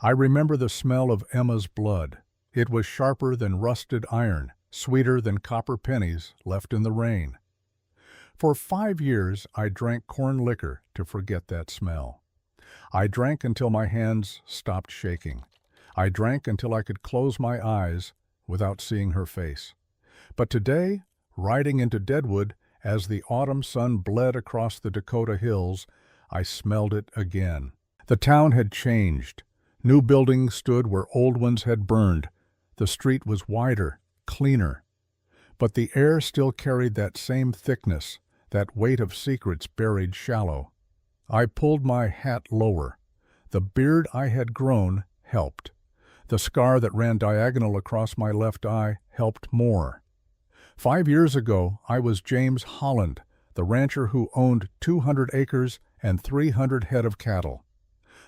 I remember the smell of Emma's blood. It was sharper than rusted iron, sweeter than copper pennies left in the rain. For 5 years I drank corn liquor to forget that smell. I drank until my hands stopped shaking. I drank until I could close my eyes without seeing her face. But today, riding into Deadwood, as the autumn sun bled across the Dakota hills, I smelled it again. The town had changed. New buildings stood where old ones had burned. The street was wider, cleaner. But the air still carried that same thickness, that weight of secrets buried shallow. I pulled my hat lower. The beard I had grown helped. The scar that ran diagonal across my left eye helped more. 5 years ago, I was James Holland, the rancher who owned 200 acres and 300 head of cattle.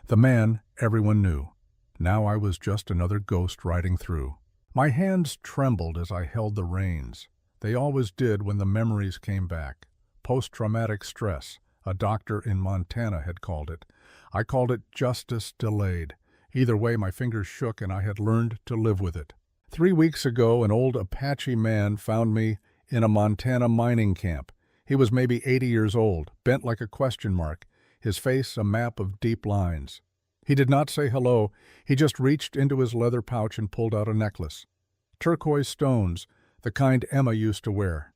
The man everyone knew. Now I was just another ghost riding through. My hands trembled as I held the reins. They always did when the memories came back. Post-traumatic stress, a doctor in Montana had called it. I called it justice delayed. Either way, my fingers shook and I had learned to live with it. 3 weeks ago, an old Apache man found me in a Montana mining camp. He was maybe 80 years old, bent like a question mark, his face a map of deep lines. He did not say hello, he just reached into his leather pouch and pulled out a necklace. Turquoise stones, the kind Emma used to wear.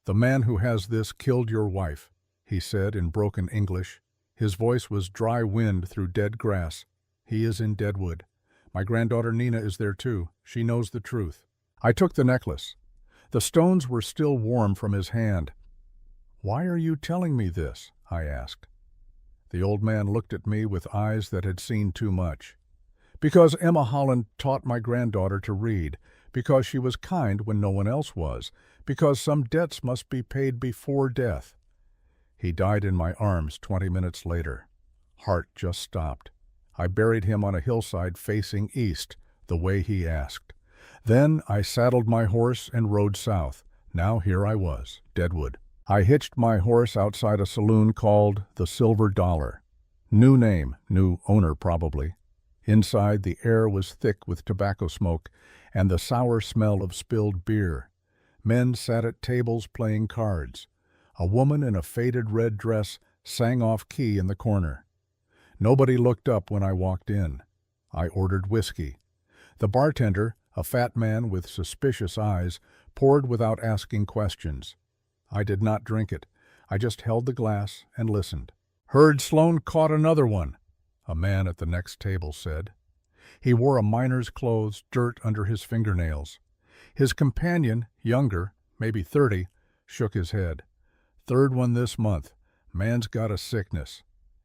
"The man who has this killed your wife," he said in broken English. His voice was dry wind through dead grass. "He is in Deadwood. My granddaughter Nina is there too. She knows the truth." I took the necklace. The stones were still warm from his hand. "Why are you telling me this?" I asked. The old man looked at me with eyes that had seen too much. "Because Emma Holland taught my granddaughter to read, because she was kind when no one else was, because some debts must be paid before death." He died in my arms 20 minutes later. Heart just stopped. I buried him on a hillside facing east, the way he asked. Then I saddled my horse and rode south. Now here I was, Deadwood. I hitched my horse outside a saloon called the Silver Dollar. New name, new owner probably. Inside, the air was thick with tobacco smoke and the sour smell of spilled beer. Men sat at tables playing cards. A woman in a faded red dress sang off-key in the corner. Nobody looked up when I walked in. I ordered whiskey. The bartender, a fat man with suspicious eyes, poured without asking questions. I did not drink it. I just held the glass and listened. "Heard Sloan caught another one," a man at the next table said. He wore a miner's clothes, dirt under his fingernails. His companion, younger, maybe 30, shook his head. "Third one this month. Man's got a sickness.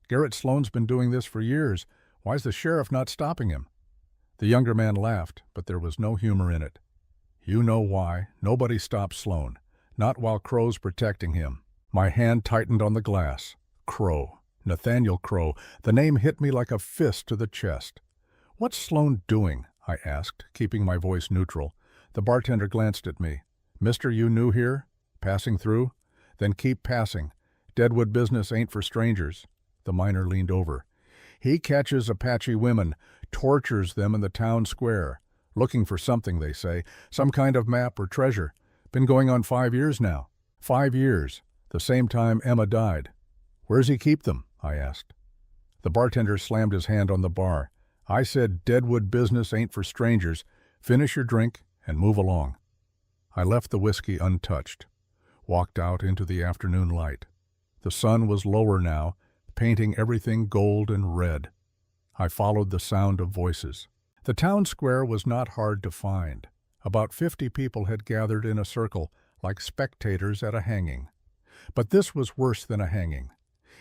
Garrett Sloan's been doing this for years. Why's the sheriff not stopping him?" The younger man laughed, but there was no humor in it. "You know why. Nobody stops Sloan. Not while Crow's protecting him." My hand tightened on the glass. Crow. Nathaniel Crow. The name hit me like a fist to the chest. "What's Sloan doing?" I asked, keeping my voice neutral. The bartender glanced at me. "Mister, you new here? Passing through? Then keep passing. Deadwood business ain't for strangers." The miner leaned over. "He catches Apache women, tortures them in the town square. Looking for something, they say. Some kind of map or treasure. Been going on 5 years now. 5 years. The same time Emma died." "Where's he keep them?" I asked. The bartender slammed his hand on the bar. "I said Deadwood business ain't for strangers. Finish your drink and move along." I left the whiskey untouched. Walked out into the afternoon light. The sun was lower now, painting everything gold and red. I followed the sound of voices. The town square was not hard to find. About 50 people had gathered in a circle, like spectators at a hanging. But this was worse than a hanging.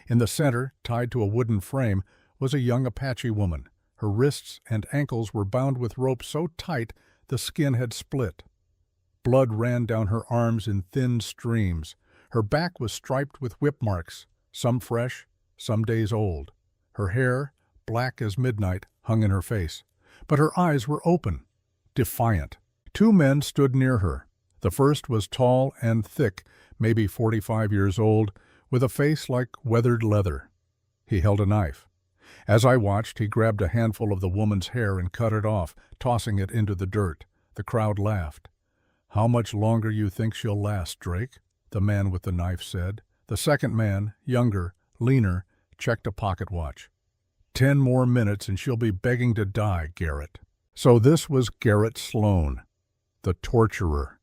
In the center, tied to a wooden frame, was a young Apache woman. Her wrists and ankles were bound with rope so tight the skin had split. Blood ran down her arms in thin streams. Her back was striped with whip marks, some fresh, some days old. Her hair, black as midnight, hung in her face. But her eyes were open, defiant. 2 men stood near her. The first was tall and thick, maybe 45 years old, with a face like weathered leather. He held a knife. As I watched, he grabbed a handful of the woman's hair and cut it off, tossing it into the dirt. The crowd laughed. "How much longer you think she'll last, Drake?" the man with the knife said. The second man, younger, leaner, checked a pocket watch. 10 more minutes and she'll be begging to die, Garrett. So this was Garrett Sloan, the torturer.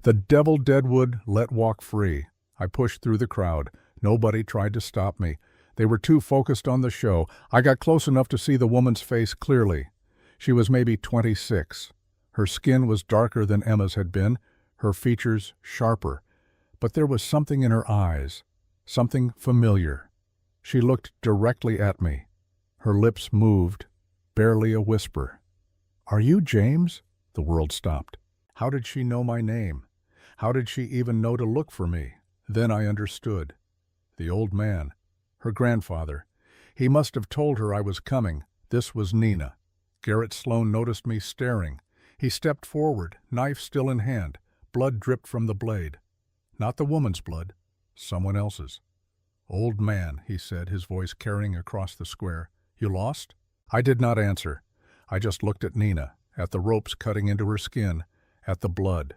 The devil Deadwood let walk free. I pushed through the crowd. Nobody tried to stop me. They were too focused on the show. I got close enough to see the woman's face clearly. She was maybe 26. Her skin was darker than Emma's had been, her features sharper. But there was something in her eyes, something familiar. She looked directly at me. Her lips moved, barely a whisper. "Are you James?" The world stopped. How did she know my name? How did she even know to look for me? Then I understood. The old man, her grandfather. He must have told her I was coming. This was Nina. Garrett Sloan noticed me staring. He stepped forward, knife still in hand. Blood dripped from the blade. Not the woman's blood, someone else's. "Old man," he said, his voice carrying across the square. "You lost?" I did not answer. I just looked at Nina, at the ropes cutting into her skin, at the blood,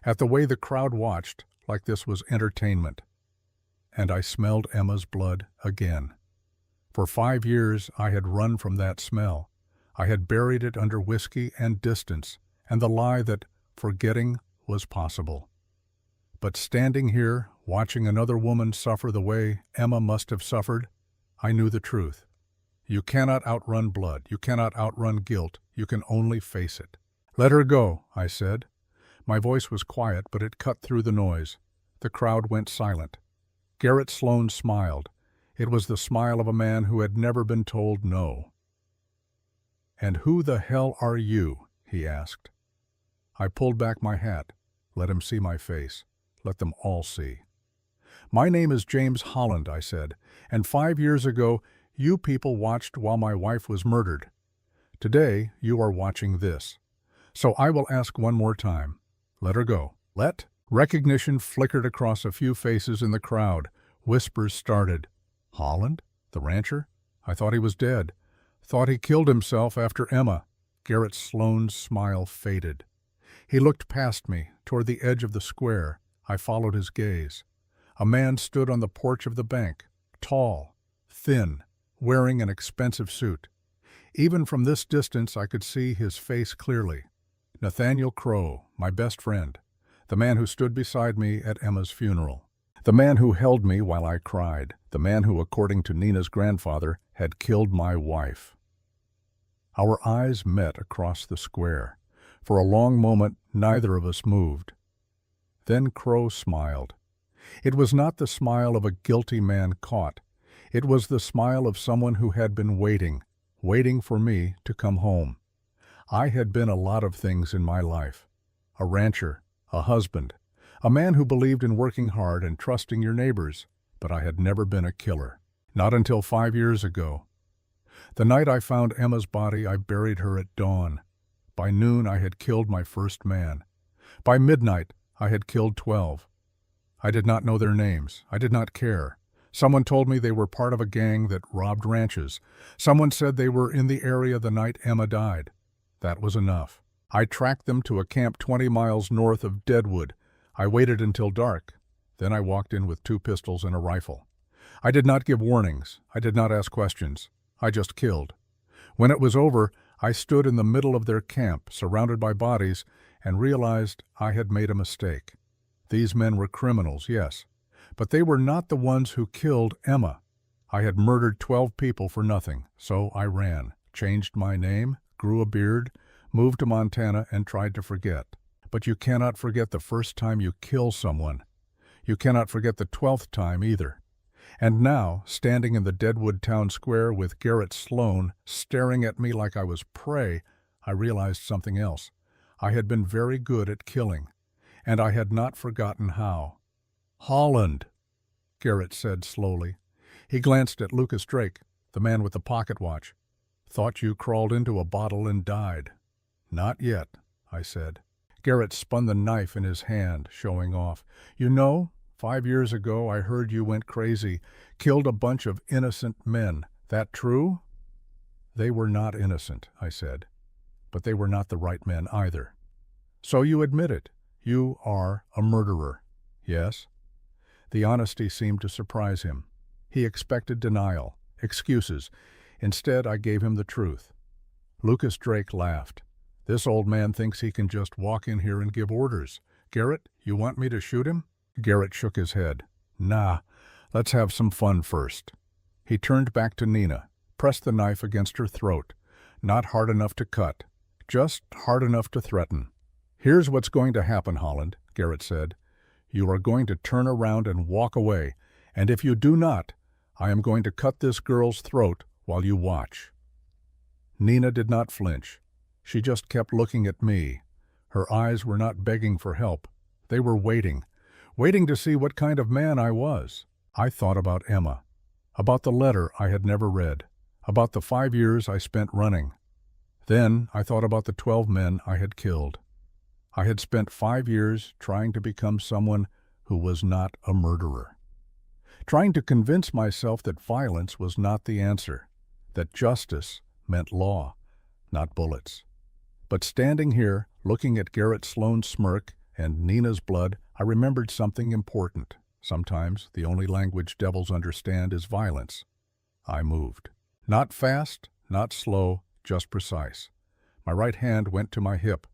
at the way the crowd watched, like this was entertainment. And I smelled Emma's blood again. For 5 years I had run from that smell. I had buried it under whiskey and distance, and the lie that forgetting was possible. But standing here, watching another woman suffer the way Emma must have suffered, I knew the truth. You cannot outrun blood. You cannot outrun guilt. You can only face it. "Let her go," I said. My voice was quiet, but it cut through the noise. The crowd went silent. Garrett Sloan smiled. It was the smile of a man who had never been told no. "And who the hell are you?" he asked. I pulled back my hat. Let him see my face. Let them all see. "My name is James Holland," I said, "and 5 years ago you people watched while my wife was murdered. Today you are watching this. So I will ask one more time. Let her go." Let? Recognition flickered across a few faces in the crowd. Whispers started. "Holland? The rancher? I thought he was dead. Thought he killed himself after Emma." Garrett Sloan's smile faded. He looked past me, toward the edge of the square. I followed his gaze. A man stood on the porch of the bank, tall, thin, wearing an expensive suit. Even from this distance I could see his face clearly. Nathaniel Crow, my best friend, the man who stood beside me at Emma's funeral. The man who held me while I cried. The man who, according to Nina's grandfather, had killed my wife. Our eyes met across the square. For a long moment, neither of us moved. Then Crow smiled. It was not the smile of a guilty man caught. It was the smile of someone who had been waiting for me to come home. I had been a lot of things in my life. A rancher, a husband, a man who believed in working hard and trusting your neighbors, but I had never been a killer. Not until 5 years ago. The night I found Emma's body, I buried her at dawn. By noon, I had killed my first man. By midnight, I had killed 12. I did not know their names. I did not care. Someone told me they were part of a gang that robbed ranches. Someone said they were in the area the night Emma died. That was enough. I tracked them to a camp 20 miles north of Deadwood. I waited until dark. Then I walked in with 2 pistols and a rifle. I did not give warnings. I did not ask questions. I just killed. When it was over, I stood in the middle of their camp, surrounded by bodies, and realized I had made a mistake. These men were criminals, yes, but they were not the ones who killed Emma. I had murdered 12 people for nothing, so I ran, changed my name, grew a beard, moved to Montana, and tried to forget. But you cannot forget the first time you kill someone. You cannot forget the 12th time either. And now, standing in the Deadwood town square with Garrett Sloan staring at me like I was prey, I realized something else. I had been very good at killing, and I had not forgotten how. "Holland," Garrett said slowly. He glanced at Lucas Drake, the man with the pocket watch. "Thought you crawled into a bottle and died." "Not yet," I said. Garrett spun the knife in his hand, showing off. "You know, 5 years ago I heard you went crazy, killed a bunch of innocent men. That true?" "They were not innocent," I said, "but they were not the right men either." "So you admit it. You are a murderer." "Yes." The honesty seemed to surprise him. He expected denial, excuses. Instead, I gave him the truth. Lucas Drake laughed. "This old man thinks he can just walk in here and give orders. Garrett, you want me to shoot him?" Garrett shook his head. "Nah, let's have some fun first." He turned back to Nina, pressed the knife against her throat. Not hard enough to cut, just hard enough to threaten. "Here's what's going to happen, Holland," Garrett said. "You are going to turn around and walk away, and if you do not, I am going to cut this girl's throat while you watch." Nina did not flinch. She just kept looking at me. Her eyes were not begging for help. They were waiting to see what kind of man I was. I thought about Emma, about the letter I had never read, about the 5 years I spent running. Then I thought about the 12 men I had killed. I had spent 5 years trying to become someone who was not a murderer. Trying to convince myself that violence was not the answer, that justice meant law, not bullets. But standing here, looking at Garrett Sloane's smirk and Nina's blood, I remembered something important. Sometimes the only language devils understand is violence. I moved. Not fast, not slow, just precise. My right hand went to my hip.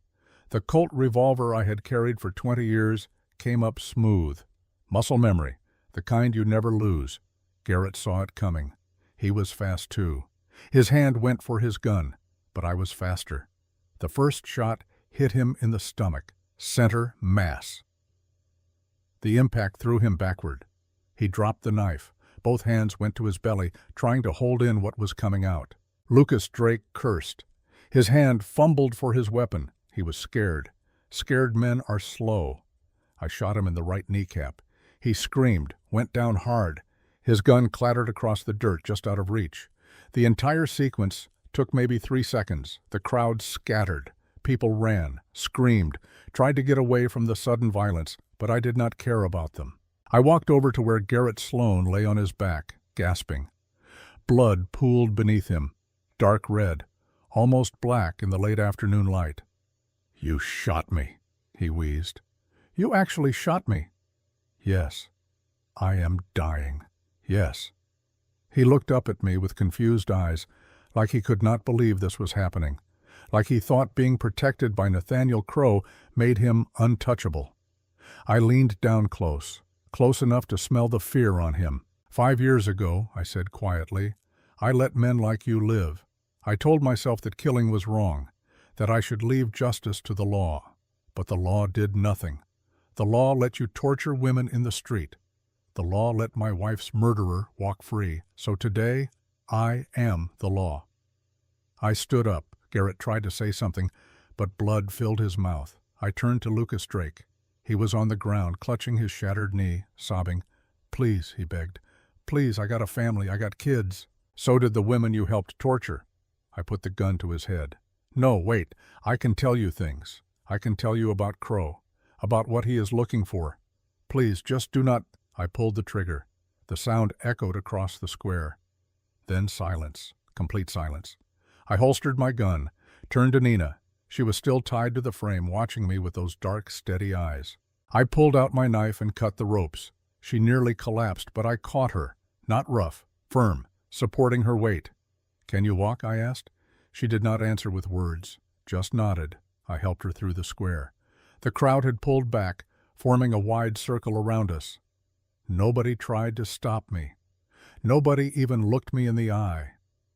The Colt revolver I had carried for 20 years came up smooth. Muscle memory, the kind you never lose. Garrett saw it coming. He was fast too. His hand went for his gun, but I was faster. The first shot hit him in the stomach, center mass. The impact threw him backward. He dropped the knife. Both hands went to his belly, trying to hold in what was coming out. Lucas Drake cursed. His hand fumbled for his weapon. He was scared. Scared men are slow. I shot him in the right kneecap. He screamed, went down hard. His gun clattered across the dirt just out of reach. The entire sequence took maybe 3 seconds. The crowd scattered. People ran, screamed, tried to get away from the sudden violence, but I did not care about them. I walked over to where Garrett Sloane lay on his back, gasping. Blood pooled beneath him, dark red, almost black in the late afternoon light. "You shot me," he wheezed. "You actually shot me." "Yes. I am dying. Yes." He looked up at me with confused eyes, like he could not believe this was happening, like he thought being protected by Nathaniel Crowe made him untouchable. I leaned down close enough to smell the fear on him. "5 years ago," I said quietly, "I let men like you live. I told myself that killing was wrong, that I should leave justice to the law. But the law did nothing. The law let you torture women in the street. The law let my wife's murderer walk free. So today, I am the law." I stood up. Garrett tried to say something, but blood filled his mouth. I turned to Lucas Drake. He was on the ground, clutching his shattered knee, sobbing. "Please," he begged. "Please, I got a family, I got kids." "So did the women you helped torture." I put the gun to his head. "No, wait. I can tell you things. I can tell you about Crowe, about what he is looking for. Please, just do not—" I pulled the trigger. The sound echoed across the square. Then silence, complete silence. I holstered my gun, turned to Nina. She was still tied to the frame, watching me with those dark, steady eyes. I pulled out my knife and cut the ropes. She nearly collapsed, but I caught her, not rough, firm, supporting her weight. "Can you walk?" I asked. She did not answer with words, just nodded. I helped her through the square. The crowd had pulled back, forming a wide circle around us. Nobody tried to stop me. Nobody even looked me in the eye,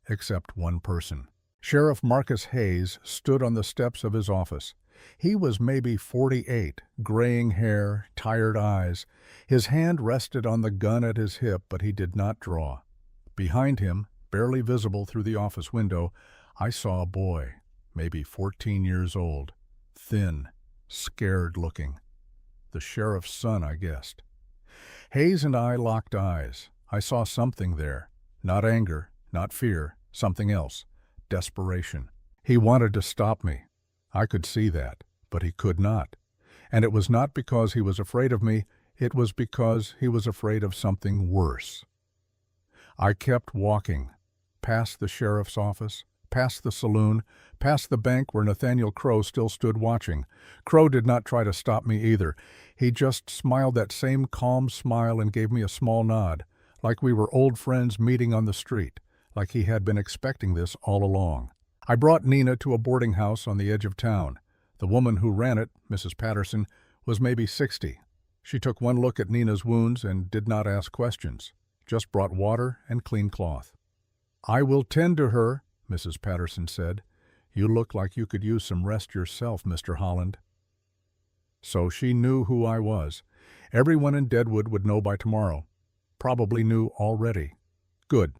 except one person. Sheriff Marcus Hayes stood on the steps of his office. He was maybe 48, graying hair, tired eyes. His hand rested on the gun at his hip, but he did not draw. Behind him, barely visible through the office window, I saw a boy, maybe 14 years old, thin, scared-looking. The sheriff's son, I guessed. Hayes and I locked eyes. I saw something there. Not anger, not fear, something else. Desperation. He wanted to stop me. I could see that, but he could not. And it was not because he was afraid of me, it was because he was afraid of something worse. I kept walking. past the sheriff's office, past the saloon, past the bank where Nathaniel Crow still stood watching. Crow did not try to stop me either. He just smiled that same calm smile and gave me a small nod, like we were old friends meeting on the street, like he had been expecting this all along. I brought Nina to a boarding house on the edge of town. The woman who ran it, Mrs. Patterson, was maybe 60. She took one look at Nina's wounds and did not ask questions, just brought water and clean cloth. "I will tend to her," Mrs. Patterson said. "You look like you could use some rest yourself, Mr. Holland." So she knew who I was. Everyone in Deadwood would know by tomorrow. Probably knew already. Good.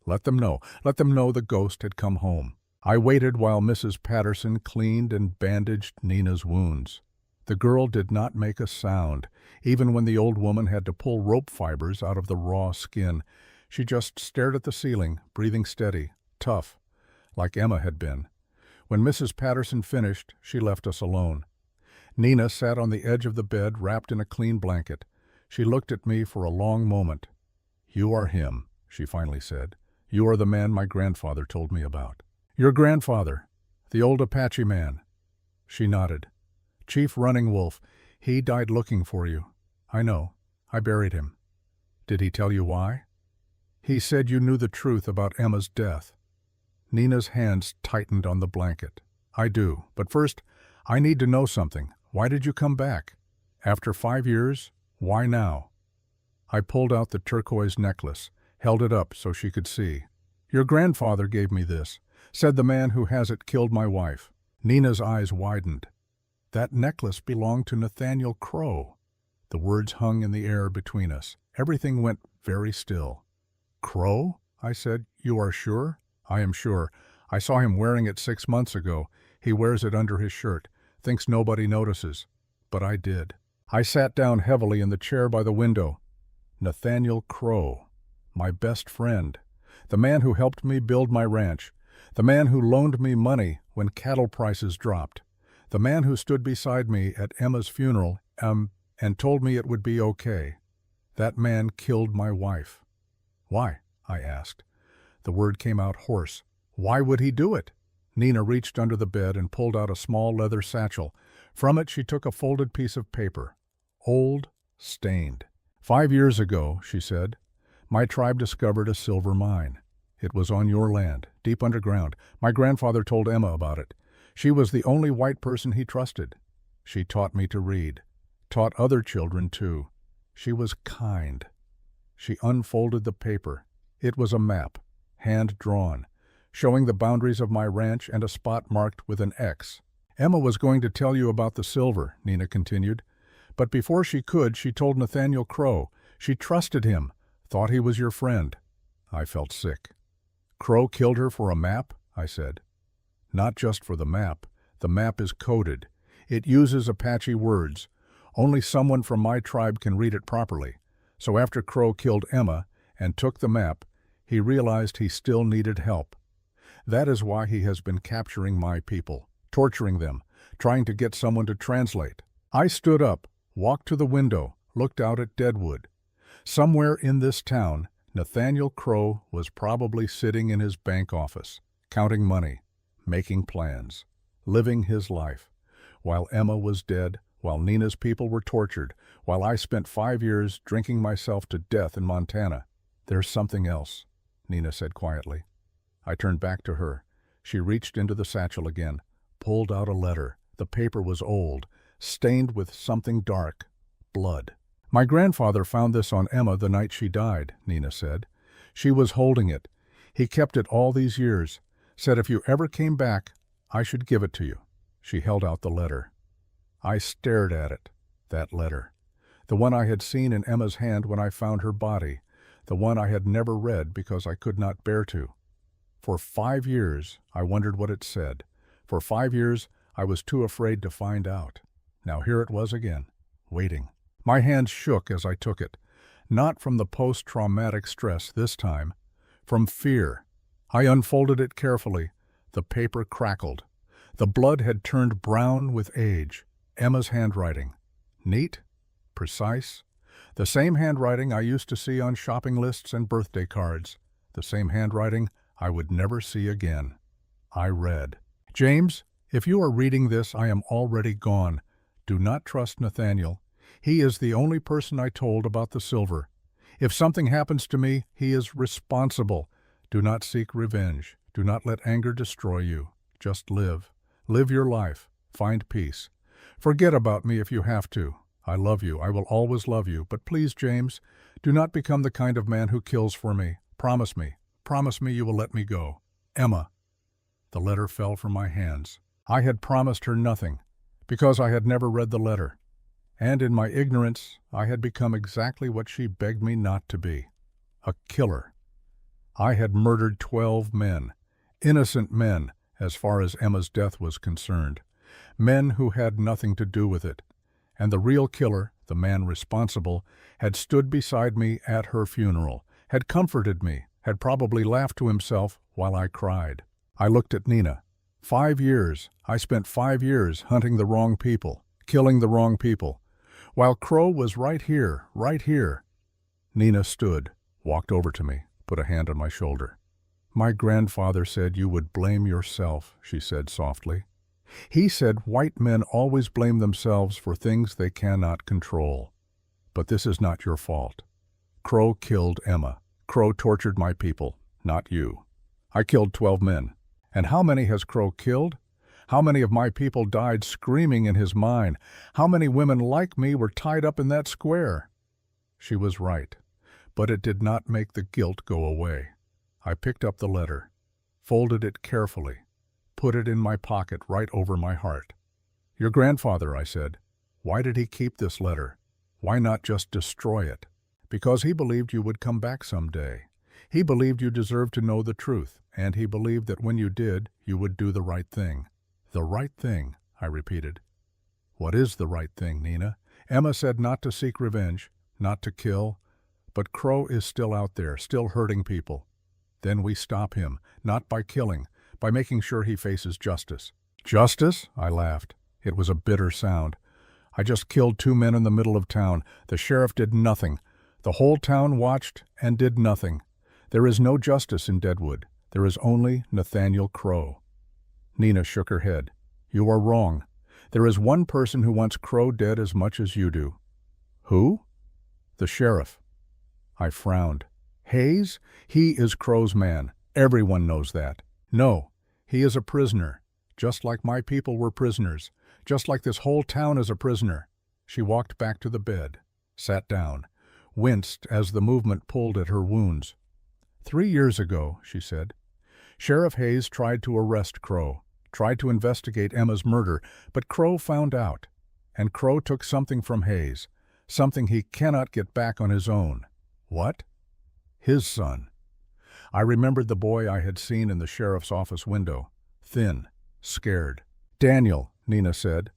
Let them know. Let them know the ghost had come home. I waited while Mrs. Patterson cleaned and bandaged Nina's wounds. The girl did not make a sound, even when the old woman had to pull rope fibers out of the raw skin. She just stared at the ceiling, breathing steady, tough, like Emma had been. When Mrs. Patterson finished, she left us alone. Nina sat on the edge of the bed, wrapped in a clean blanket. She looked at me for a long moment. "You are him," she finally said. "You are the man my grandfather told me about." "Your grandfather, the old Apache man." She nodded. "Chief Running Wolf, he died looking for you." "I know. I buried him." "Did he tell you why?" "He said you knew the truth about Emma's death." Nina's hands tightened on the blanket. "I do, but first, I need to know something. Why did you come back? After 5 years, why now?" I pulled out the turquoise necklace, held it up so she could see. "Your grandfather gave me this. Said the man who has it killed my wife." Nina's eyes widened. That necklace belonged to Nathaniel Crow. The words hung in the air between us. Everything went very still. "Crow?" I said. "You are sure?" "I am sure. I saw him wearing it 6 months ago. He wears it under his shirt. Thinks nobody notices. But I did." I sat down heavily in the chair by the window. Nathaniel Crow. My best friend. The man who helped me build my ranch. The man who loaned me money when cattle prices dropped. The man who stood beside me at Emma's funeral, and told me it would be okay. That man killed my wife. "Why?" I asked. The word came out hoarse. "Why would he do it?" Nina reached under the bed and pulled out a small leather satchel. From it she took a folded piece of paper. Old, stained. 5 years ago, she said, my tribe discovered a silver mine. It was on your land, deep underground. My grandfather told Emma about it. She was the only white person he trusted. She taught me to read. Taught other children, too. She was kind. She unfolded the paper. It was a map, hand-drawn, showing the boundaries of my ranch and a spot marked with an X. "Emma was going to tell you about the silver," Nina continued. "But before she could, she told Nathaniel Crow. She trusted him, thought he was your friend." I felt sick. "Crow killed her for a map?" I said. "Not just for the map. The map is coded. It uses Apache words. Only someone from my tribe can read it properly. So after Crow killed Emma and took the map, he realized he still needed help. That is why he has been capturing my people, torturing them, trying to get someone to translate." I stood up, walked to the window, looked out at Deadwood. Somewhere in this town, Nathaniel Crow was probably sitting in his bank office, counting money, making plans, living his life, while Emma was dead, while Nina's people were tortured, while I spent 5 years drinking myself to death in Montana. "There's something else," Nina said quietly. I turned back to her. She reached into the satchel again, pulled out a letter. The paper was old, stained with something dark, blood. "My grandfather found this on Emma the night she died," Nina said. "She was holding it. He kept it all these years. Said if you ever came back, I should give it to you." She held out the letter. I stared at it, that letter. The one I had seen in Emma's hand when I found her body. The one I had never read because I could not bear to. For 5 years, I wondered what it said. For 5 years, I was too afraid to find out. Now here it was again, waiting. My hands shook as I took it. Not from the post-traumatic stress this time, from fear. I unfolded it carefully. The paper crackled. The blood had turned brown with age. Emma's handwriting. Neat, precise. The same handwriting I used to see on shopping lists and birthday cards. The same handwriting I would never see again. I read, "James, if you are reading this, I am already gone. Do not trust Nathaniel. He is the only person I told about the silver. If something happens to me, he is responsible. Do not seek revenge. Do not let anger destroy you. Just live. Live your life. Find peace. Forget about me if you have to. I love you. I will always love you. But please, James, do not become the kind of man who kills for me. Promise me. Promise me you will let me go. Emma." The letter fell from my hands. I had promised her nothing, because I had never read the letter. And in my ignorance, I had become exactly what she begged me not to be, a killer. I had murdered 12 men, innocent men as far as Emma's death was concerned, men who had nothing to do with it. And the real killer, the man responsible, had stood beside me at her funeral, had comforted me, had probably laughed to himself while I cried. I looked at Nina. 5 years, I spent 5 years hunting the wrong people, killing the wrong people, while Crow was right here, right here. Nina stood, walked over to me, put a hand on my shoulder. "My grandfather said you would blame yourself," she said softly. "He said white men always blame themselves for things they cannot control. But this is not your fault. Crow killed Emma. Crow tortured my people, not you. I killed 12 men. And how many has Crow killed? How many of my people died screaming in his mine? How many women like me were tied up in that square?" She was right, but it did not make the guilt go away. I picked up the letter, folded it carefully, put it in my pocket right over my heart. "Your grandfather," I said. "Why did he keep this letter? Why not just destroy it?" "Because he believed you would come back someday. He believed you deserved to know the truth, and he believed that when you did, you would do the right thing." "The right thing," I repeated. "What is the right thing, Nina? Emma said not to seek revenge, not to kill, but Crow is still out there, still hurting people. Then we stop him, not by killing, by making sure he faces justice." "Justice?" I laughed. It was a bitter sound. "I just killed 2 men in the middle of town. The sheriff did nothing. The whole town watched and did nothing. There is no justice in Deadwood. There is only Nathaniel Crow." Nina shook her head. "You are wrong. There is one person who wants Crow dead as much as you do." "Who?" "The sheriff." I frowned. "Hayes? He is Crow's man. Everyone knows that. No, he is a prisoner, just like my people were prisoners, just like this whole town is a prisoner." She walked back to the bed, sat down, winced as the movement pulled at her wounds. 3 years ago," she said, "Sheriff Hayes tried to arrest Crow, tried to investigate Emma's murder, but Crow found out, and Crow took something from Hayes, something he cannot get back on his own." "What?" "His son." I remembered the boy I had seen in the sheriff's office window, thin, scared. "Daniel," Nina said.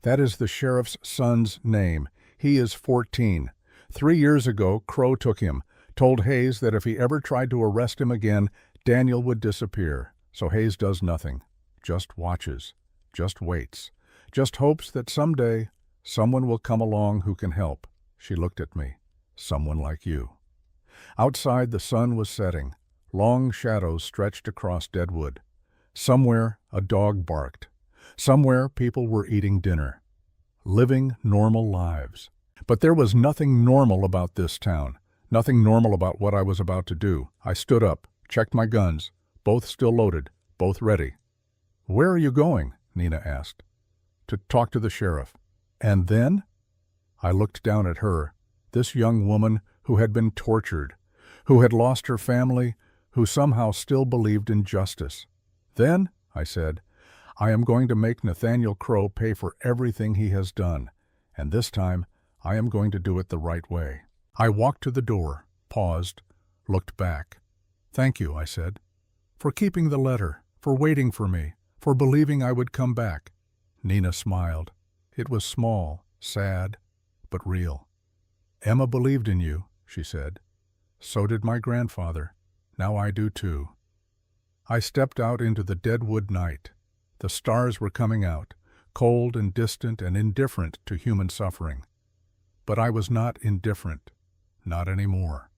"That is the sheriff's son's name. He is 14. 3 years ago, Crow took him, told Hayes that if he ever tried to arrest him again, Daniel would disappear. So Hayes does nothing, just watches, just waits, just hopes that someday someone will come along who can help." She looked at me. "Someone like you." Outside the sun was setting. Long shadows stretched across Deadwood. Somewhere a dog barked. Somewhere people were eating dinner. Living normal lives. But there was nothing normal about this town. Nothing normal about what I was about to do. I stood up, checked my guns, both still loaded, both ready. "Where are you going?" Nina asked. "To talk to the sheriff." "And then?" I looked down at her, this young woman who had been tortured, who had lost her family, who somehow still believed in justice. "Then," I said, "I am going to make Nathaniel Crow pay for everything he has done, and this time I am going to do it the right way." I walked to the door, paused, looked back. "Thank you," I said, "for keeping the letter, for waiting for me, for believing I would come back." Nina smiled. It was small, sad, but real. "Emma believed in you," she said. "So did my grandfather. Now I do too." I stepped out into the Deadwood night. The stars were coming out, cold and distant and indifferent to human suffering. But I was not indifferent, not anymore.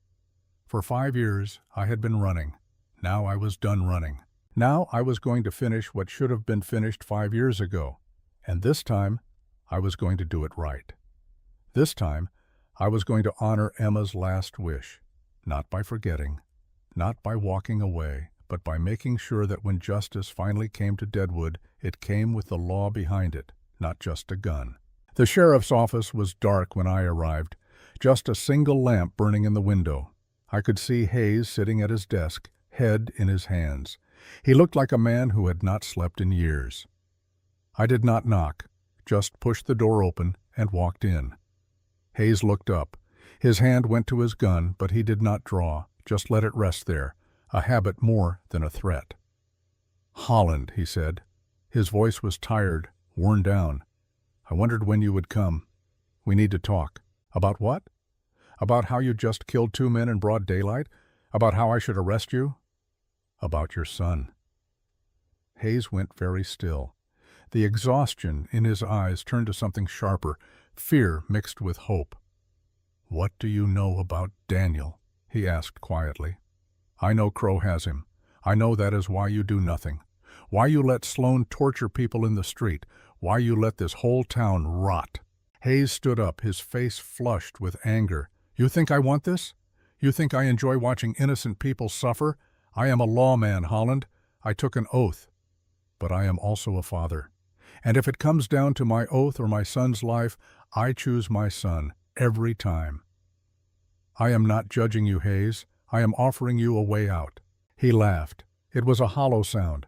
For 5 years I had been running. Now I was done running. Now I was going to finish what should have been finished 5 years ago. And this time, I was going to do it right. This time, I was going to honor Emma's last wish, not by forgetting, not by walking away, but by making sure that when justice finally came to Deadwood, it came with the law behind it, not just a gun. The sheriff's office was dark when I arrived, just a single lamp burning in the window. I could see Hayes sitting at his desk, head in his hands. He looked like a man who had not slept in years. I did not knock, just pushed the door open and walked in. Hayes looked up. His hand went to his gun, but he did not draw, just let it rest there, a habit more than a threat. "Holland," he said. His voice was tired, worn down. "I wondered when you would come. We need to talk." "About what?" "About how you just killed 2 men in broad daylight? About how I should arrest you?" "About your son." Hayes went very still. The exhaustion in his eyes turned to something sharper, fear mixed with hope. "What do you know about Daniel?" he asked quietly. "I know Crow has him. I know that is why you do nothing. Why you let Sloan torture people in the street. Why you let this whole town rot." Hayes stood up, his face flushed with anger. "You think I want this? You think I enjoy watching innocent people suffer? I am a lawman, Holland. I took an oath. But I am also a father. And if it comes down to my oath or my son's life, I choose my son, every time. I am not judging you, Hayes. I am offering you a way out." He laughed. It was a hollow sound.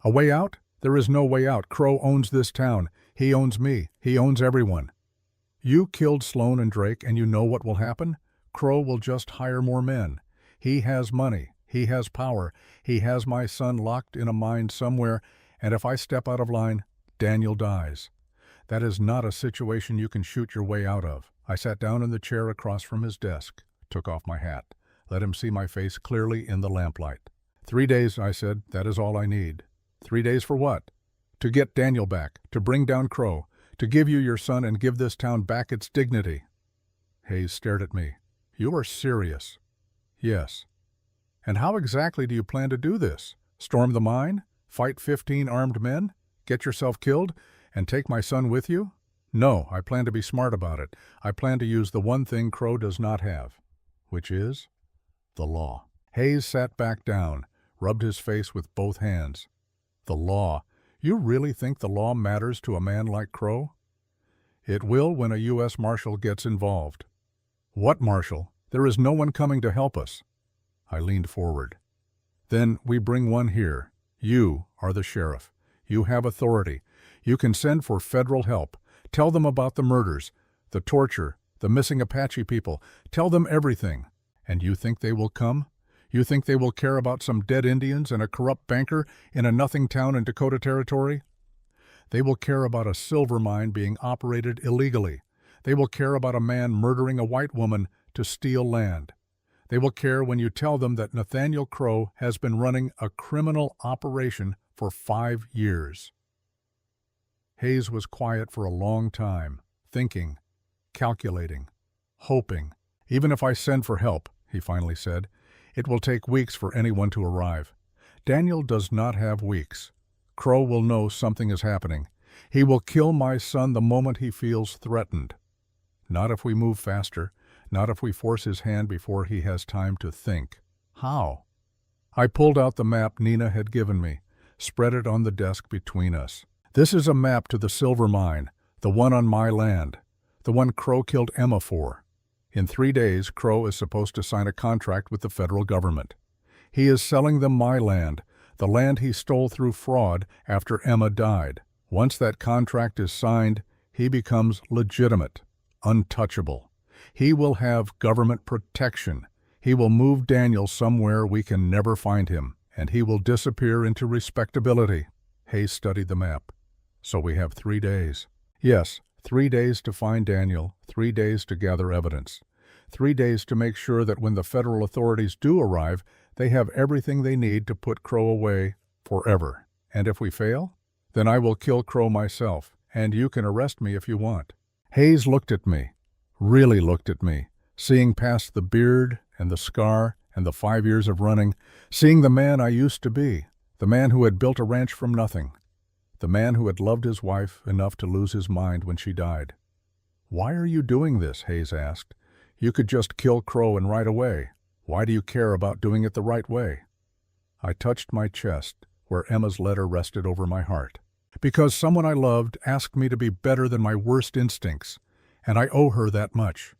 "A way out? There is no way out. Crow owns this town. He owns me. He owns everyone. You killed Sloan and Drake, and you know what will happen? Crow will just hire more men. He has money. He has power. He has my son locked in a mine somewhere, and if I step out of line, Daniel dies. That is not a situation you can shoot your way out of." I sat down in the chair across from his desk, took off my hat, let him see my face clearly in the lamplight. 3 days, I said, that is all I need. 3 days for what? To get Daniel back, to bring down Crow, to give you your son and give this town back its dignity. Hayes stared at me. You are serious. Yes. And how exactly do you plan to do this? Storm the mine? Fight 15 armed men? Get yourself killed? And take my son with you? No, I plan to be smart about it. I plan to use the one thing Crow does not have, which is the law. Hayes sat back down, rubbed his face with both hands. The law? You really think the law matters to a man like Crow? It will when a U.S. Marshal gets involved. What Marshal? There is no one coming to help us. I leaned forward. Then we bring one here. You are the sheriff. You have authority. You can send for federal help. Tell them about the murders, the torture, the missing Apache people. Tell them everything. And you think they will come? You think they will care about some dead Indians and a corrupt banker in a nothing town in Dakota Territory? They will care about a silver mine being operated illegally. They will care about a man murdering a white woman to steal land. They will care when you tell them that Nathaniel Crow has been running a criminal operation for 5 years. Hayes was quiet for a long time, thinking, calculating, hoping. Even if I send for help, he finally said, it will take weeks for anyone to arrive. Daniel does not have weeks. Crow will know something is happening. He will kill my son the moment he feels threatened. Not if we move faster, not if we force his hand before he has time to think. How? I pulled out the map Nina had given me, spread it on the desk between us. This is a map to the silver mine, the one on my land, the one Crow killed Emma for. In 3 days, Crow is supposed to sign a contract with the federal government. He is selling them my land, the land he stole through fraud after Emma died. Once that contract is signed, he becomes legitimate, untouchable. He will have government protection. He will move Daniel somewhere we can never find him, and he will disappear into respectability. Hayes studied the map. So we have 3 days. Yes, 3 days to find Daniel, 3 days to gather evidence. 3 days to make sure that when the federal authorities do arrive, they have everything they need to put Crow away forever. And if we fail, then I will kill Crow myself, and you can arrest me if you want. Hayes looked at me, really looked at me, seeing past the beard and the scar And the 5 years of running, seeing the man I used to be, the man who had built a ranch from nothing, the man who had loved his wife enough to lose his mind when she died. "Why are you doing this?" Hayes asked. "You could just kill Crow and ride away. Why do you care about doing it the right way?" I touched my chest, where Emma's letter rested over my heart. Because someone I loved asked me to be better than my worst instincts, and I owe her that much.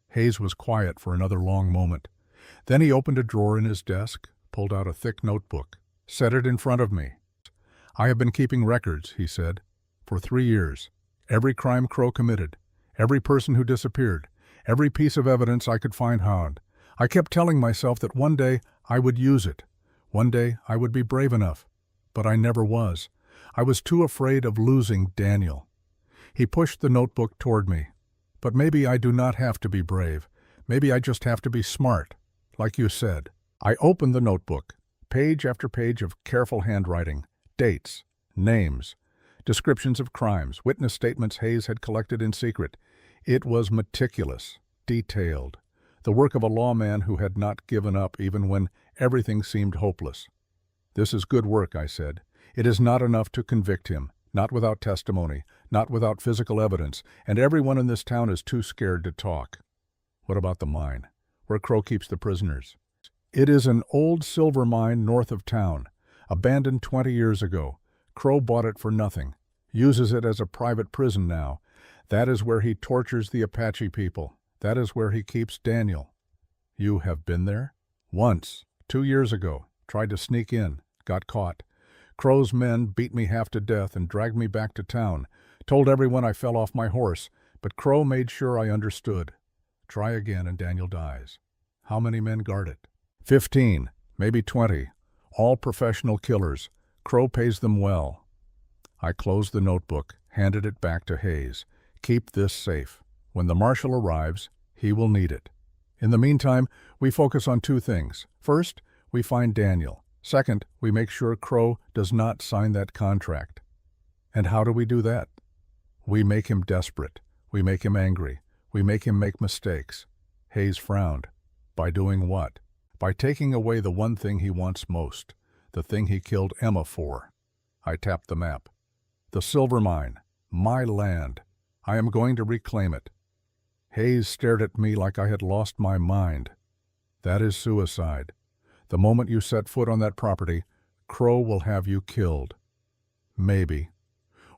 Hayes was quiet for another long moment. Then he opened a drawer in his desk, pulled out a thick notebook, set it in front of me. "I have been keeping records," he said, "for 3 years. Every crime Crow committed, every person who disappeared, every piece of evidence I could find found. I kept telling myself that one day I would use it. One day I would be brave enough. But I never was. I was too afraid of losing Daniel." He pushed the notebook toward me. "But maybe I do not have to be brave. Maybe I just have to be smart, like you said." I opened the notebook, page after page of careful handwriting, dates, names, descriptions of crimes, witness statements Hayes had collected in secret. It was meticulous, detailed, the work of a lawman who had not given up even when everything seemed hopeless. "This is good work," I said. "It is not enough to convict him, not without testimony, not without physical evidence, and everyone in this town is too scared to talk." "What about the mine, where Crow keeps the prisoners?" "It is an old silver mine north of town, abandoned 20 years ago. Crow bought it for nothing, uses it as a private prison now. That is where he tortures the Apache people. That is where he keeps Daniel." "You have been there?" "Once, 2 years ago. Tried to sneak in, got caught. Crow's men beat me half to death and dragged me back to town. Told everyone I fell off my horse, but Crow made sure I understood. Try again and Daniel dies." "How many men guard it?" 15, maybe 20. All professional killers. Crow pays them well." I closed the notebook, handed it back to Hayes. "Keep this safe. When the marshal arrives, he will need it. In the meantime, we focus on 2 things. First, we find Daniel. Second, we make sure Crow does not sign that contract." "And how do we do that?" "We make him desperate. We make him angry. We make him make mistakes." Hayes frowned. "By doing what?" "By taking away the one thing he wants most, the thing he killed Emma for." I tapped the map. "The silver mine. My land. I am going to reclaim it." Hayes stared at me like I had lost my mind. "That is suicide. The moment you set foot on that property, Crow will have you killed." "Maybe.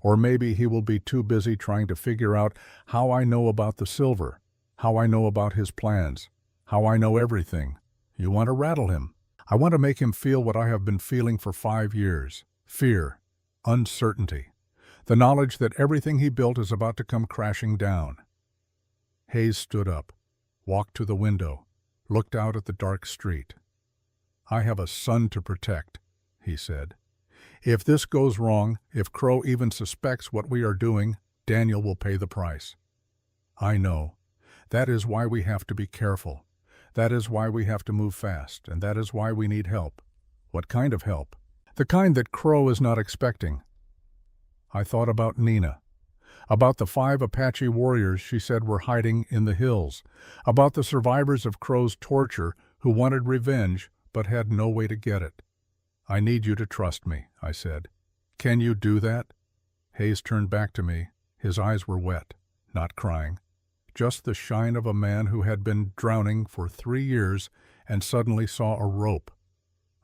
Or maybe he will be too busy trying to figure out how I know about the silver, how I know about his plans, how I know everything. You want to rattle him. I want to make him feel what I have been feeling for 5 years. Fear, uncertainty, the knowledge that everything he built is about to come crashing down." Hayes stood up, walked to the window, looked out at the dark street. "I have a son to protect," he said. "If this goes wrong, if Crow even suspects what we are doing, Daniel will pay the price." "I know. That is why we have to be careful. That is why we have to move fast, and that is why we need help." "What kind of help?" "The kind that Crow is not expecting." I thought about Nina, about the 5 Apache warriors she said were hiding in the hills, about the survivors of Crow's torture who wanted revenge but had no way to get it. "I need you to trust me," I said. "Can you do that?" Hayes turned back to me. His eyes were wet, not crying, just the shine of a man who had been drowning for 3 years and suddenly saw a rope.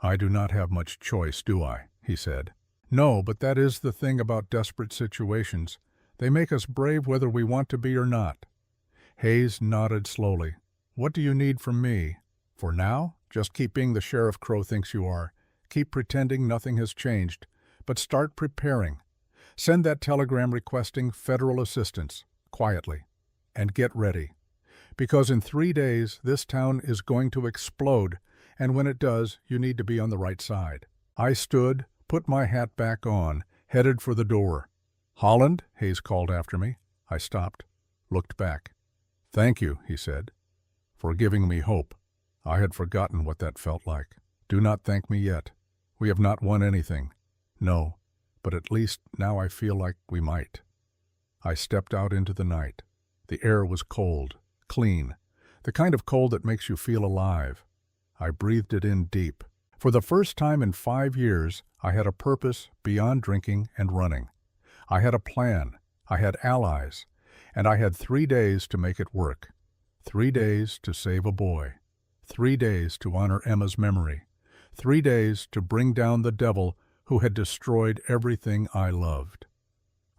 "I do not have much choice, do I?" he said. "No, but that is the thing about desperate situations. They make us brave whether we want to be or not." Hayes nodded slowly. "What do you need from me?" "For now, just keep being the sheriff Crow thinks you are. Keep pretending nothing has changed. But start preparing. Send that telegram requesting federal assistance, quietly. And get ready. Because in 3 days, this town is going to explode, and when it does, you need to be on the right side." I stood, put my hat back on, headed for the door. "Holland," Hayes called after me. I stopped, looked back. "Thank you," he said, "for giving me hope. I had forgotten what that felt like. Do not thank me yet. We have not won anything. No, but at least now I feel like we might." I stepped out into the night. The air was cold, clean, the kind of cold that makes you feel alive. I breathed it in deep. For the first time in 5 years, I had a purpose beyond drinking and running. I had a plan, I had allies, and I had 3 days to make it work. 3 days to save a boy. 3 days to honor Emma's memory. 3 days to bring down the devil who had destroyed everything I loved.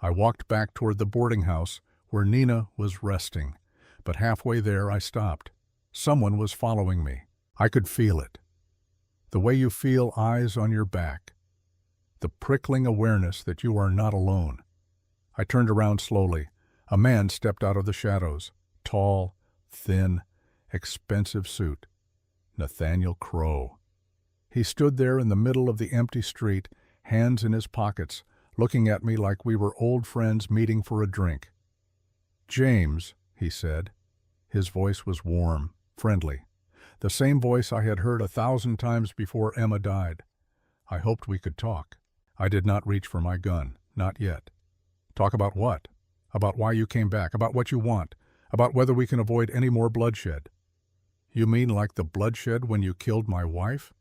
I walked back toward the boarding house where Nina was resting, but halfway there I stopped. Someone was following me. I could feel it. The way you feel eyes on your back. The prickling awareness that you are not alone. I turned around slowly. A man stepped out of the shadows. Tall, thin, expensive suit. Nathaniel Crow. He stood there in the middle of the empty street, hands in his pockets, looking at me like we were old friends meeting for a drink. "James," he said. His voice was warm, friendly. The same voice I had heard 1,000 times before Emma died. I hoped we could talk. I did not reach for my gun, not yet. Talk about what? About why you came back, about what you want, about whether we can avoid any more bloodshed. You mean like the bloodshed when you killed my wife?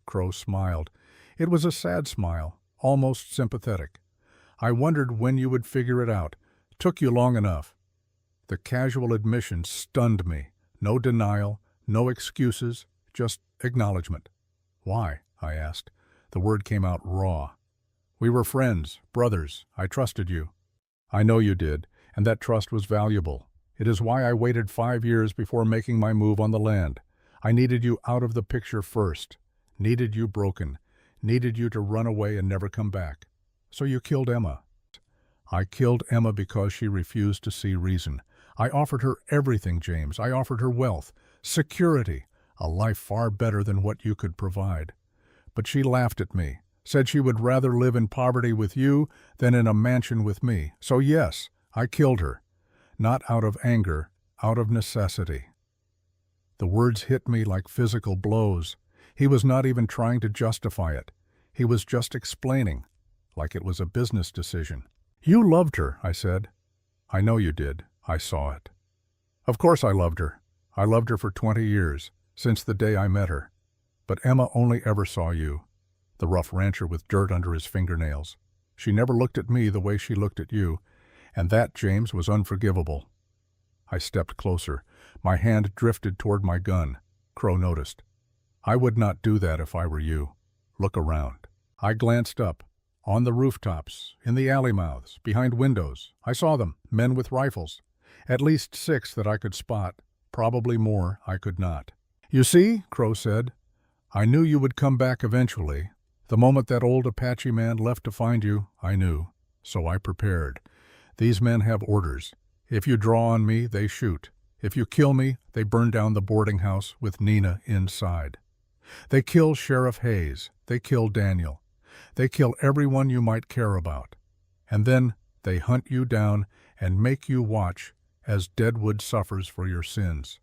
Crow smiled. It was a sad smile, almost sympathetic. I wondered when you would figure it out. Took you long enough. The casual admission stunned me. No denial, no excuses, just acknowledgement. Why? I asked. The word came out raw. We were friends, brothers. I trusted you. I know you did, and that trust was valuable. It is why I waited 5 years before making my move on the land. I needed you out of the picture first. Needed you broken. Needed you to run away and never come back. So you killed Emma. I killed Emma because she refused to see reason. I offered her everything, James. I offered her wealth, security, a life far better than what you could provide. But she laughed at me, said she would rather live in poverty with you than in a mansion with me. So yes, I killed her. Not out of anger, out of necessity. The words hit me like physical blows. He was not even trying to justify it. He was just explaining, like it was a business decision. You loved her, I said. I know you did. I saw it. Of course I loved her. I loved her for 20 years, since the day I met her. But Emma only ever saw you, the rough rancher with dirt under his fingernails. She never looked at me the way she looked at you, and that, James, was unforgivable. I stepped closer. My hand drifted toward my gun. Crow noticed. I would not do that if I were you. Look around. I glanced up. On the rooftops, in the alley mouths, behind windows. I saw them, men with rifles. At least 6 that I could spot. Probably more I could not. You see, Crow said, I knew you would come back eventually. The moment that old Apache man left to find you, I knew. So I prepared. These men have orders. If you draw on me, they shoot. If you kill me, they burn down the boarding house with Nina inside. They kill Sheriff Hayes. They kill Daniel. They kill everyone you might care about. And then they hunt you down and make you watch as Deadwood suffers for your sins.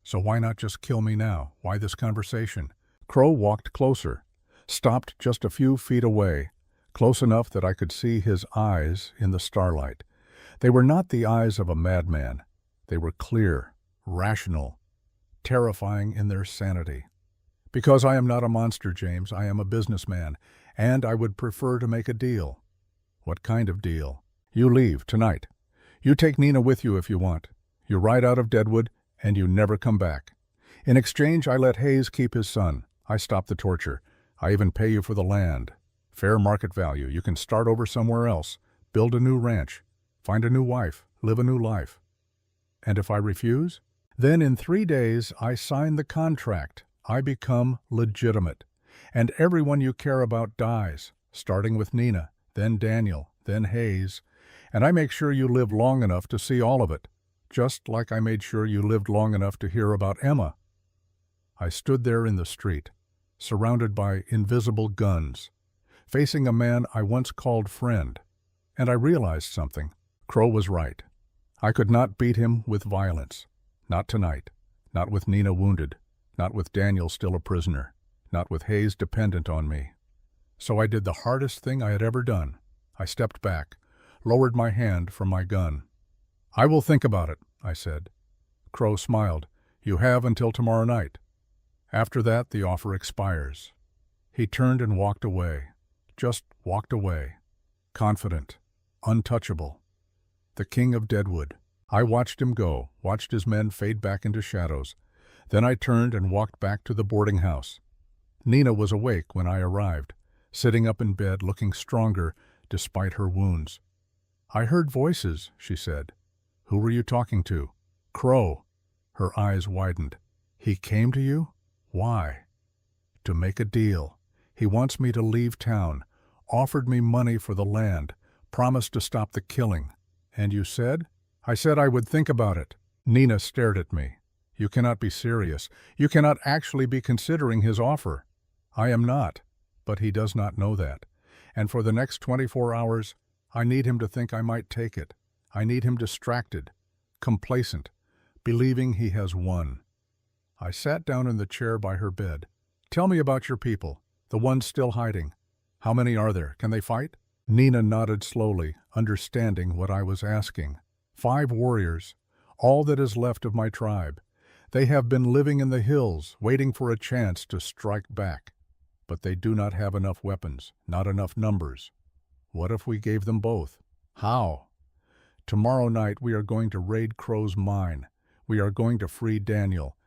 So why not just kill me now? Why this conversation? Crow walked closer, stopped just a few feet away, close enough that I could see his eyes in the starlight. They were not the eyes of a madman. They were clear, rational, terrifying in their sanity. Because I am not a monster, James, I am a businessman, and I would prefer to make a deal. What kind of deal? You leave tonight. You take Nina with you if you want. You ride out of Deadwood, and you never come back. In exchange, I let Hayes keep his son. I stop the torture. I even pay you for the land. Fair market value. You can start over somewhere else, build a new ranch, find a new wife, live a new life. And if I refuse? Then in 3 days, I sign the contract. I become legitimate. And everyone you care about dies, starting with Nina, then Daniel, then Hayes. And I make sure you live long enough to see all of it, just like I made sure you lived long enough to hear about Emma. I stood there in the street, surrounded by invisible guns, facing a man I once called friend. And I realized something. Crow was right. I could not beat him with violence. Not tonight. Not with Nina wounded. Not with Daniel still a prisoner. Not with Hayes dependent on me. So I did the hardest thing I had ever done. I stepped back, lowered my hand from my gun. I will think about it, I said. Crow smiled. You have until tomorrow night. After that, the offer expires. He turned and walked away. Just walked away. Confident. Untouchable. The king of Deadwood. I watched him go, watched his men fade back into shadows. Then I turned and walked back to the boarding house. Nina was awake when I arrived, sitting up in bed looking stronger despite her wounds. "I heard voices," she said. "Who were you talking to?" "Crow." Her eyes widened. "He came to you? Why?" "To make a deal. He wants me to leave town, offered me money for the land, promised to stop the killing. And you said?" "I said I would think about it." Nina stared at me. "You cannot be serious. You cannot actually be considering his offer." "I am not, but he does not know that. And for the next 24 hours, I need him to think I might take it. I need him distracted, complacent, believing he has won." I sat down in the chair by her bed. "Tell me about your people, the ones still hiding. How many are there? Can they fight?" Nina nodded slowly, understanding what I was asking. 5 warriors, all that is left of my tribe. They have been living in the hills, waiting for a chance to strike back. But they do not have enough weapons, not enough numbers. What if we gave them both? How? Tomorrow night we are going to raid Crow's mine. We are going to free Daniel.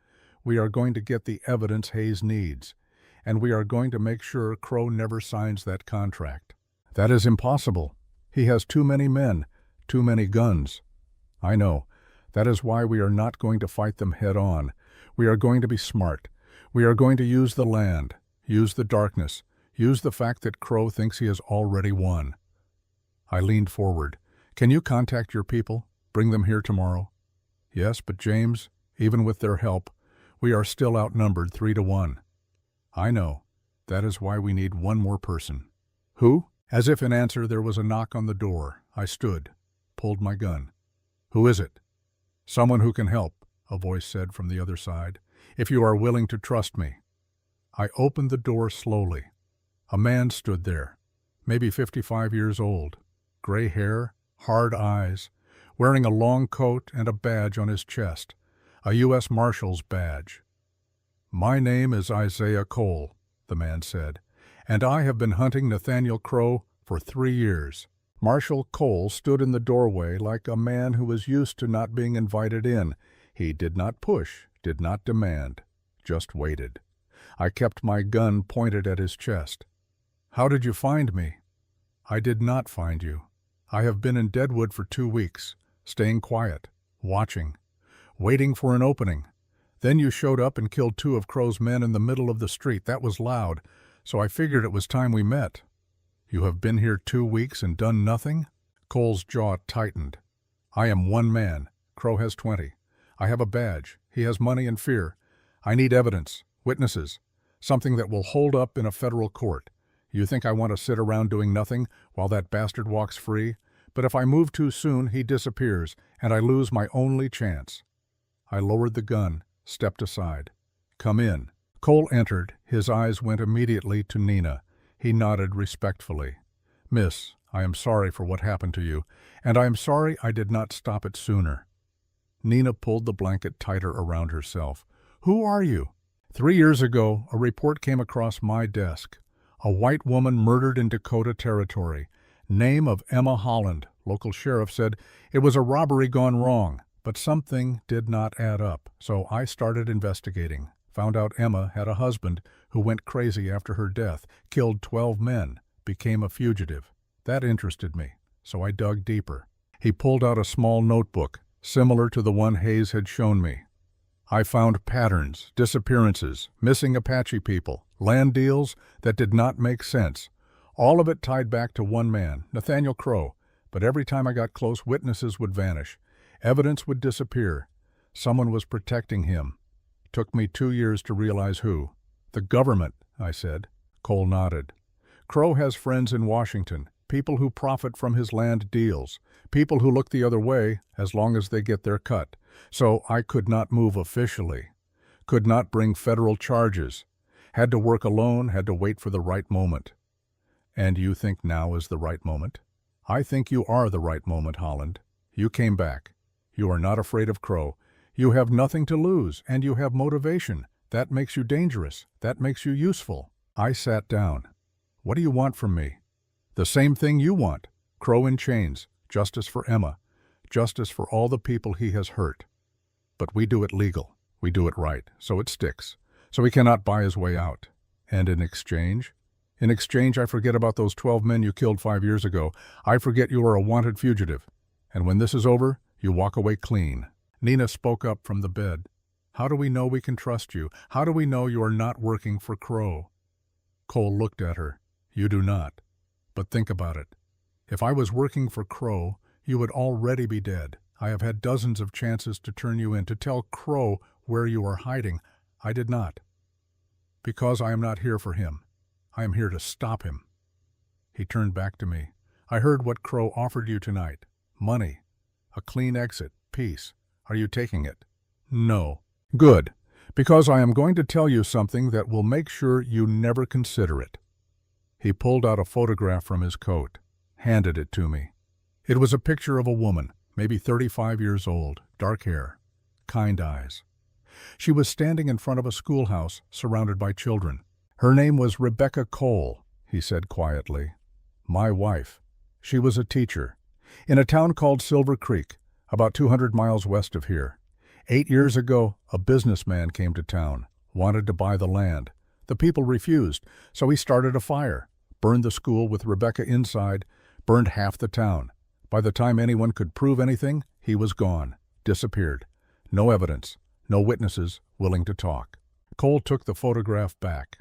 We are going to get the evidence Hayes needs. And we are going to make sure Crow never signs that contract. That is impossible. He has too many men, too many guns. I know. That is why we are not going to fight them head on. We are going to be smart. We are going to use the land, use the darkness, use the fact that Crow thinks he has already won. I leaned forward. "Can you contact your people? Bring them here tomorrow?" "Yes, but James, even with their help, we are still outnumbered 3-1. "I know. That is why we need one more person." "Who?" As if in answer, there was a knock on the door. I stood, pulled my gun. "Who is it?" "Someone who can help," a voice said from the other side, "if you are willing to trust me." I opened the door slowly. A man stood there, maybe 55 years old, gray hair, hard eyes, wearing a long coat and a badge on his chest, a U.S. Marshal's badge. "My name is Isaiah Cole," the man said, "and I have been hunting Nathaniel Crow for 3 years." Marshal Cole stood in the doorway like a man who was used to not being invited in. He did not push, did not demand, just waited. I kept my gun pointed at his chest. "How did you find me?" "I did not find you. I have been in Deadwood for 2 weeks, staying quiet, watching, waiting for an opening. Then you showed up and killed 2 of Crow's men in the middle of the street. That was loud, so I figured it was time we met." "You have been here 2 weeks and done nothing?" Cole's jaw tightened. "I am one man. Crow has 20. I have a badge. He has money and fear. I need evidence, witnesses, something that will hold up in a federal court. You think I want to sit around doing nothing while that bastard walks free? But if I move too soon, he disappears, and I lose my only chance." I lowered the gun, stepped aside. "Come in." Cole entered. His eyes went immediately to Nina. He nodded respectfully. "Miss, I am sorry for what happened to you, and I am sorry I did not stop it sooner." Nina pulled the blanket tighter around herself. "Who are you?" 3 years ago, a report came across my desk. A white woman murdered in Dakota Territory. Name of Emma Holland. Local sheriff said it was a robbery gone wrong, but something did not add up. So I started investigating. Found out Emma had a husband who went crazy after her death, killed 12 men, became a fugitive. That interested me, so I dug deeper. He pulled out a small notebook, similar to the one Hayes had shown me. I found patterns, disappearances, missing Apache people, land deals that did not make sense. All of it tied back to one man, Nathaniel Crow, but every time I got close, witnesses would vanish. Evidence would disappear. Someone was protecting him. Took me 2 years to realize who. "The government," I said. Cole nodded. "Crow has friends in Washington, people who profit from his land deals, people who look the other way as long as they get their cut. So I could not move officially, could not bring federal charges, had to work alone, had to wait for the right moment." "And you think now is the right moment?" "I think you are the right moment, Holland. You came back. You are not afraid of Crow. You have nothing to lose, and you have motivation. That makes you dangerous. That makes you useful. I sat down. What do you want from me? The same thing you want. Crow in chains. Justice for Emma. Justice for all the people he has hurt. But we do it legal. We do it right. So it sticks. So he cannot buy his way out. And in exchange? In exchange, I forget about those 12 men you killed 5 years ago. I forget you are a wanted fugitive. And when this is over, you walk away clean. Nina spoke up from the bed. How do we know we can trust you? How do we know you are not working for Crow? Cole looked at her. You do not. But think about it. If I was working for Crow, you would already be dead. I have had dozens of chances to turn you in, to tell Crow where you are hiding. I did not. Because I am not here for him. I am here to stop him. He turned back to me. I heard what Crow offered you tonight. Money. A clean exit. Peace. Are you taking it? No. Good. Because I am going to tell you something that will make sure you never consider it. He pulled out a photograph from his coat, handed it to me. It was a picture of a woman, maybe 35 years old, dark hair, kind eyes. She was standing in front of a schoolhouse surrounded by children. Her name was Rebecca Cole, he said quietly. My wife. She was a teacher in a town called Silver Creek, about 200 miles west of here. 8 years ago, a businessman came to town, wanted to buy the land. The people refused, so he started a fire, burned the school with Rebecca inside, burned half the town. By the time anyone could prove anything, he was gone, disappeared. No evidence, no witnesses willing to talk. Cole took the photograph back.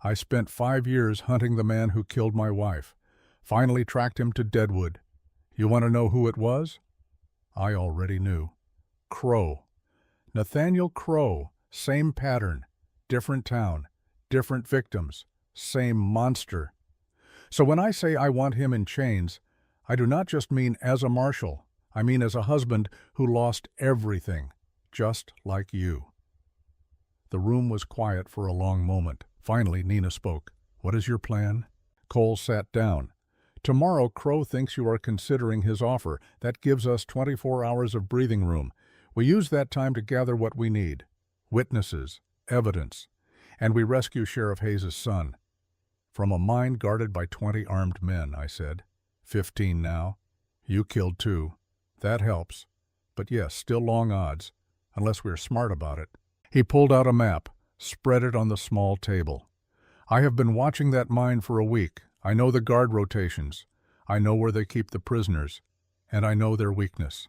I spent 5 years hunting the man who killed my wife. Finally tracked him to Deadwood. You want to know who it was? I already knew. Crow. Nathaniel Crow. Same pattern. Different town. Different victims. Same monster. So when I say I want him in chains, I do not just mean as a marshal. I mean as a husband who lost everything, just like you. The room was quiet for a long moment. Finally, Nina spoke. What is your plan? Cole sat down. Tomorrow, Crow thinks you are considering his offer. That gives us 24 hours of breathing room. We use that time to gather what we need. Witnesses, evidence, and we rescue Sheriff Hayes' son. From a mine guarded by 20 armed men, I said. 15 now. You killed 2. That helps. But yes, still long odds, unless we're smart about it. He pulled out a map, spread it on the small table. I have been watching that mine for a week. I know the guard rotations. I know where they keep the prisoners. And I know their weakness.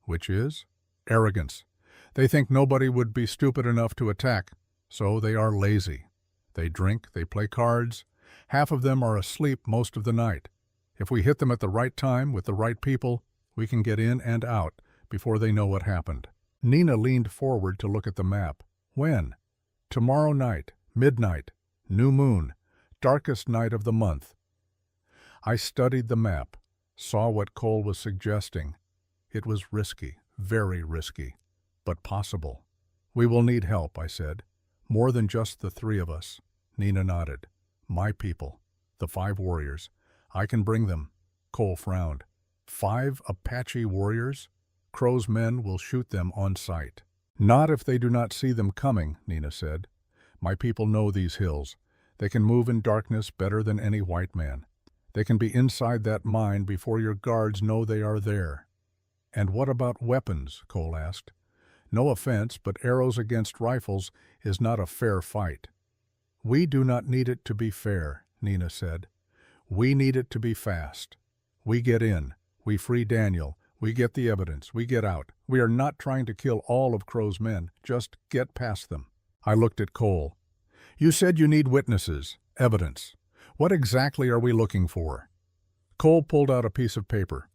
Which is? Arrogance. They think nobody would be stupid enough to attack, so they are lazy. They drink, they play cards. Half of them are asleep most of the night. If we hit them at the right time with the right people, we can get in and out before they know what happened. Nina leaned forward to look at the map. When? Tomorrow night, midnight, new moon, darkest night of the month. I studied the map, saw what Cole was suggesting. It was risky, very risky, but possible. We will need help, I said. More than just the 3 of us. Nina nodded. My people, the 5 warriors. I can bring them. Cole frowned. 5 Apache warriors? Crow's men will shoot them on sight. Not if they do not see them coming, Nina said. My people know these hills. They can move in darkness better than any white man. They can be inside that mine before your guards know they are there. And what about weapons? Cole asked. No offense, but arrows against rifles is not a fair fight. We do not need it to be fair, Nina said. We need it to be fast. We get in. We free Daniel. We get the evidence. We get out. We are not trying to kill all of Crow's men. Just get past them. I looked at Cole. You said you need witnesses, evidence. What exactly are we looking for? Cole pulled out a piece of paper.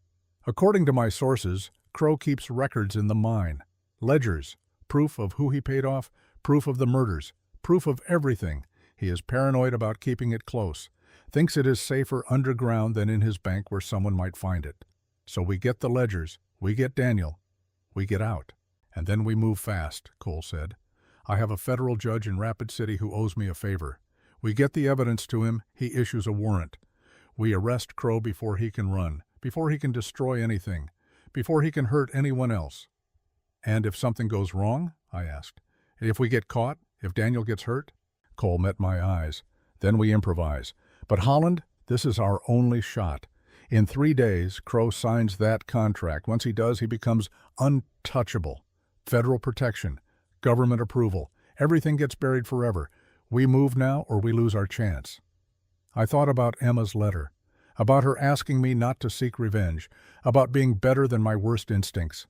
According to my sources, Crow keeps records in the mine. Ledgers, proof of who he paid off, proof of the murders, proof of everything. He is paranoid about keeping it close. Thinks it is safer underground than in his bank where someone might find it. So we get the ledgers, we get Daniel, we get out. And then we move fast, Cole said. I have a federal judge in Rapid City who owes me a favor. We get the evidence to him, he issues a warrant. We arrest Crow before he can run, before he can destroy anything, before he can hurt anyone else. And if something goes wrong? I asked. If we get caught? If Daniel gets hurt? Cole met my eyes. Then we improvise. But Holland, this is our only shot. In 3 days, Crow signs that contract. Once he does, he becomes untouchable. Federal protection, government approval, everything gets buried forever. We move now or we lose our chance. I thought about Emma's letter, about her asking me not to seek revenge, about being better than my worst instincts.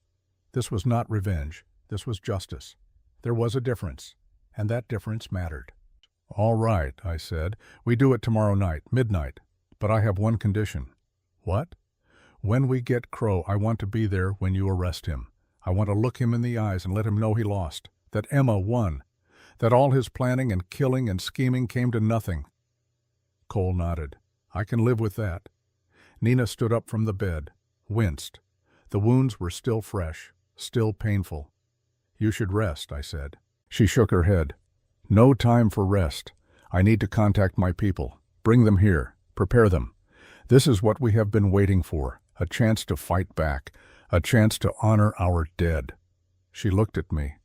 This was not revenge. This was justice. There was a difference, and that difference mattered. All right, I said. We do it tomorrow night, midnight. But I have one condition. What? When we get Crow, I want to be there when you arrest him. I want to look him in the eyes and let him know he lost, that Emma won, that all his planning and killing and scheming came to nothing. Cole nodded. I can live with that. Nina stood up from the bed, winced. The wounds were still fresh, still painful. You should rest, I said. She shook her head. No time for rest. I need to contact my people. Bring them here. Prepare them. This is what we have been waiting for, a chance to fight back, a chance to honor our dead. She looked at me.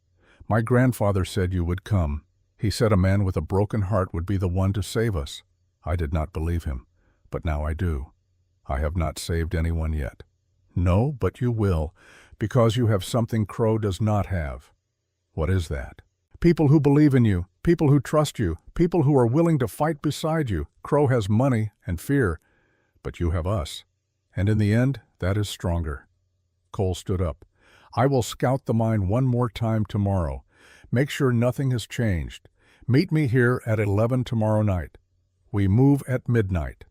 My grandfather said you would come. He said a man with a broken heart would be the one to save us. I did not believe him, but now I do. I have not saved anyone yet. No, but you will, because you have something Crow does not have. What is that? People who believe in you, people who trust you, people who are willing to fight beside you. Crow has money and fear, but you have us. And in the end, that is stronger. Cole stood up. I will scout the mine one more time tomorrow. Make sure nothing has changed. Meet me here at 11 tomorrow night. We move at midnight.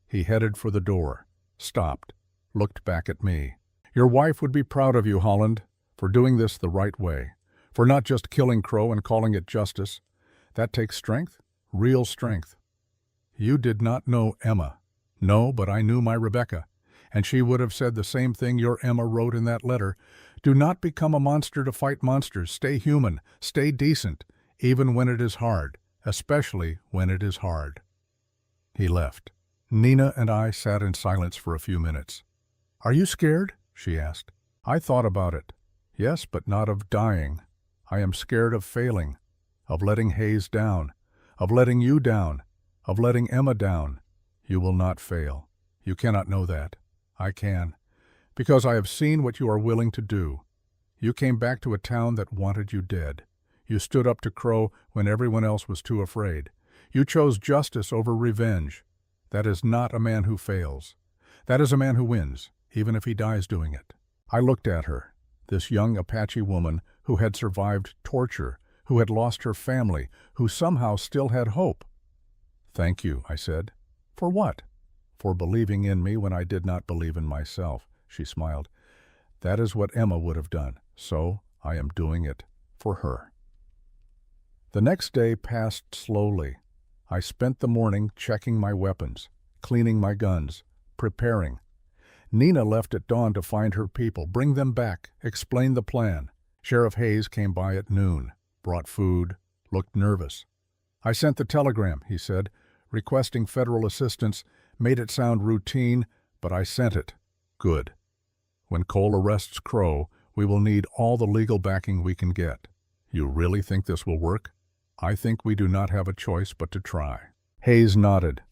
He headed for the door, stopped, looked back at me. Your wife would be proud of you, Holland, for doing this the right way, for not just killing Crow and calling it justice. That takes strength, real strength. You did not know Emma. No, but I knew my Rebecca, and she would have said the same thing your Emma wrote in that letter. Do not become a monster to fight monsters. Stay human, stay decent, even when it is hard, especially when it is hard. He left. Nina and I sat in silence for a few minutes. Are you scared? She asked. I thought about it. Yes, but not of dying. I am scared of failing, of letting Hayes down, of letting you down, of letting Emma down. You will not fail. You cannot know that. I can, because I have seen what you are willing to do. You came back to a town that wanted you dead. You stood up to Crow when everyone else was too afraid. You chose justice over revenge. That is not a man who fails. That is a man who wins, even if he dies doing it. I looked at her, this young Apache woman who had survived torture, who had lost her family, who somehow still had hope. Thank you, I said. For what? For believing in me when I did not believe in myself, she smiled. That is what Emma would have done, so I am doing it for her. The next day passed slowly. I spent the morning checking my weapons, cleaning my guns, preparing. Nina left at dawn to find her people, bring them back, explain the plan. Sheriff Hayes came by at noon, brought food, looked nervous. I sent the telegram, he said, requesting federal assistance, made it sound routine, but I sent it. Good. When Cole arrests Crow, we will need all the legal backing we can get. You really think this will work? I think we do not have a choice but to try. Hayes nodded.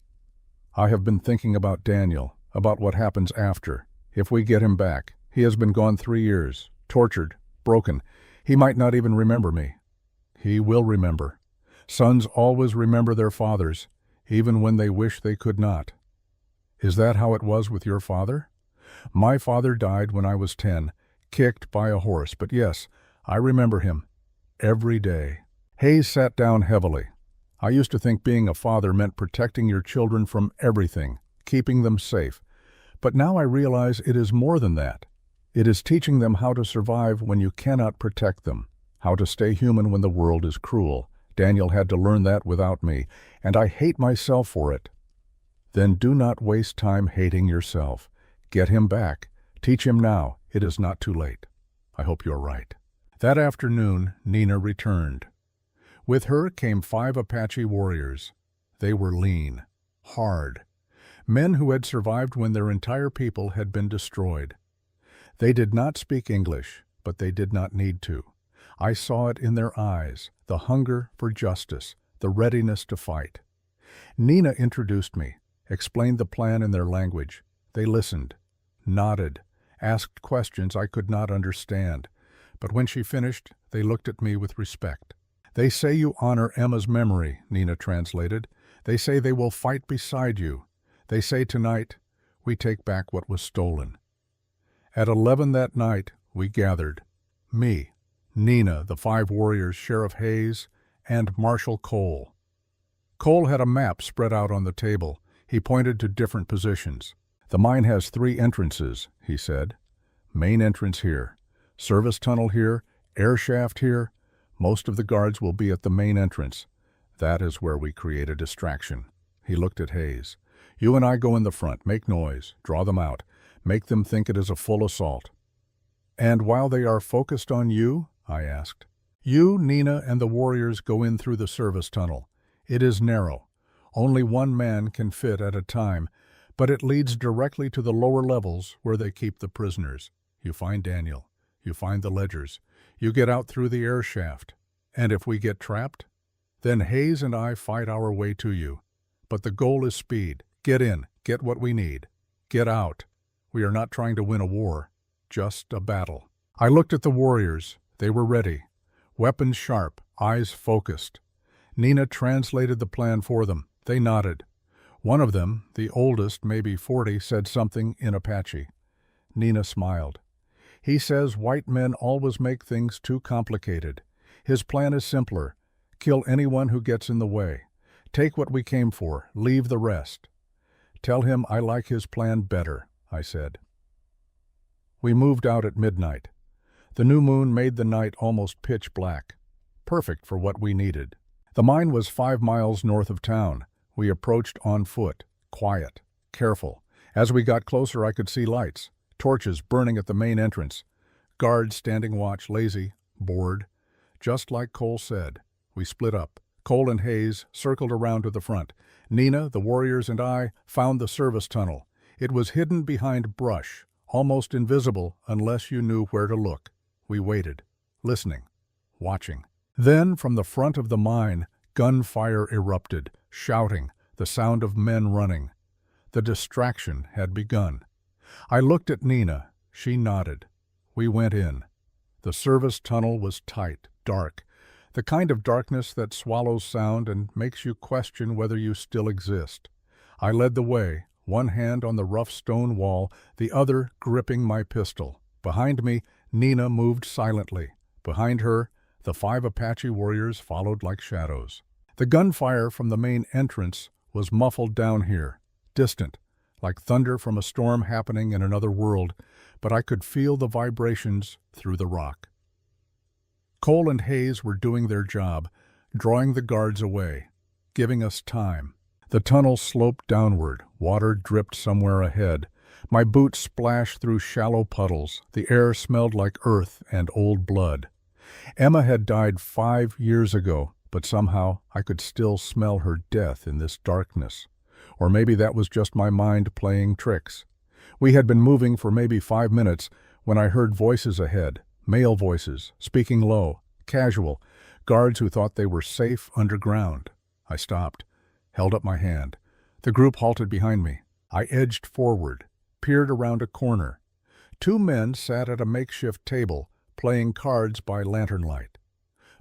I have been thinking about Daniel, about what happens after. If we get him back, he has been gone 3 years, tortured, broken. He might not even remember me. He will remember. Sons always remember their fathers, even when they wish they could not. Is that how it was with your father? My father died when I was 10, kicked by a horse, but yes, I remember him. Every day. Hayes sat down heavily. I used to think being a father meant protecting your children from everything, keeping them safe. But now I realize it is more than that. It is teaching them how to survive when you cannot protect them, how to stay human when the world is cruel. Daniel had to learn that without me, and I hate myself for it. Then do not waste time hating yourself. Get him back. Teach him now. It is not too late. I hope you're right. That afternoon, Nina returned. With her came 5 Apache warriors. They were lean, hard, men who had survived when their entire people had been destroyed. They did not speak English, but they did not need to. I saw it in their eyes. the hunger for justice, the readiness to fight. Nina introduced me, explained the plan in their language. They listened, nodded, asked questions I could not understand. But when she finished, they looked at me with respect. "They say you honor Emma's memory," Nina translated. "They say they will fight beside you. They say tonight, we take back what was stolen." At 11 that night, we gathered. Me, Nina, the 5 warriors, Sheriff Hayes, and Marshal Cole. Cole had a map spread out on the table. He pointed to different positions. "The mine has 3 entrances," he said. "Main entrance here, service tunnel here, air shaft here. Most of the guards will be at the main entrance. That is where we create a distraction." He looked at Hayes. "You and I go in the front, make noise, draw them out, make them think it is a full assault." "And while they are focused on you?" I asked. "You, Nina, and the warriors go in through the service tunnel. It is narrow. Only 1 man can fit at a time, but it leads directly to the lower levels where they keep the prisoners. You find Daniel. You find the ledgers. You get out through the air shaft. And if we get trapped, then Hayes and I fight our way to you. But the goal is speed. Get in. Get what we need. Get out. We are not trying to win a war, just a battle." I looked at the warriors. They were ready. Weapons sharp, eyes focused. Nina translated the plan for them. They nodded. One of them, the oldest, maybe 40, said something in Apache. Nina smiled. "He says white men always make things too complicated. His plan is simpler. Kill anyone who gets in the way. Take what we came for, leave the rest." "Tell him I like his plan better," I said. We moved out at midnight. The new moon made the night almost pitch black. Perfect for what we needed. The mine was 5 miles north of town. We approached on foot, quiet, careful. As we got closer, I could see lights, torches burning at the main entrance. Guards standing watch, lazy, bored. Just like Cole said, we split up. Cole and Hayes circled around to the front. Nina, the warriors, and I found the service tunnel. It was hidden behind brush, almost invisible unless you knew where to look. We waited, listening, watching. Then, from the front of the mine, gunfire erupted, shouting, the sound of men running. The distraction had begun. I looked at Nina. She nodded. We went in. The service tunnel was tight, dark, the kind of darkness that swallows sound and makes you question whether you still exist. I led the way, one hand on the rough stone wall, the other gripping my pistol. Behind me, Nina moved silently. Behind her, the 5 Apache warriors followed like shadows. The gunfire from the main entrance was muffled down here, distant, like thunder from a storm happening in another world, but I could feel the vibrations through the rock. Cole and Hayes were doing their job, drawing the guards away, giving us time. The tunnel sloped downward, water dripped somewhere ahead. My boots splashed through shallow puddles. The air smelled like earth and old blood. Emma had died 5 years ago, but somehow I could still smell her death in this darkness. Or maybe that was just my mind playing tricks. We had been moving for maybe 5 minutes when I heard voices ahead, male voices, speaking low, casual, guards who thought they were safe underground. I stopped, held up my hand. The group halted behind me. I edged forward, peered around a corner. 2 men sat at a makeshift table, playing cards by lantern light.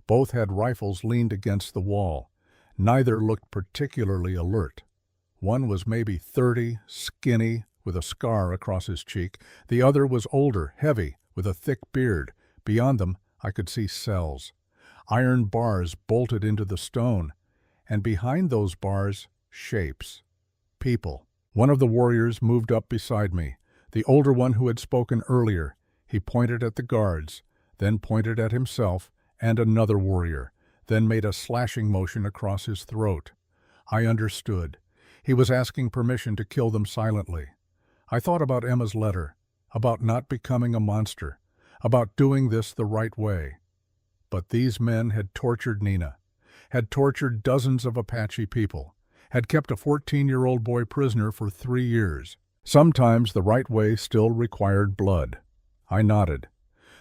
Both had rifles leaned against the wall. Neither looked particularly alert. One was maybe 30, skinny, with a scar across his cheek. The other was older, heavy, with a thick beard. Beyond them, I could see cells. Iron bars bolted into the stone. And behind those bars, shapes. People. One of the warriors moved up beside me, the older one who had spoken earlier. He pointed at the guards, then pointed at himself and another warrior, then made a slashing motion across his throat. I understood. He was asking permission to kill them silently. I thought about Emma's letter, about not becoming a monster, about doing this the right way. But these men had tortured Nina, had tortured dozens of Apache people, had kept a 14-year-old boy prisoner for 3 years. Sometimes the right way still required blood. I nodded.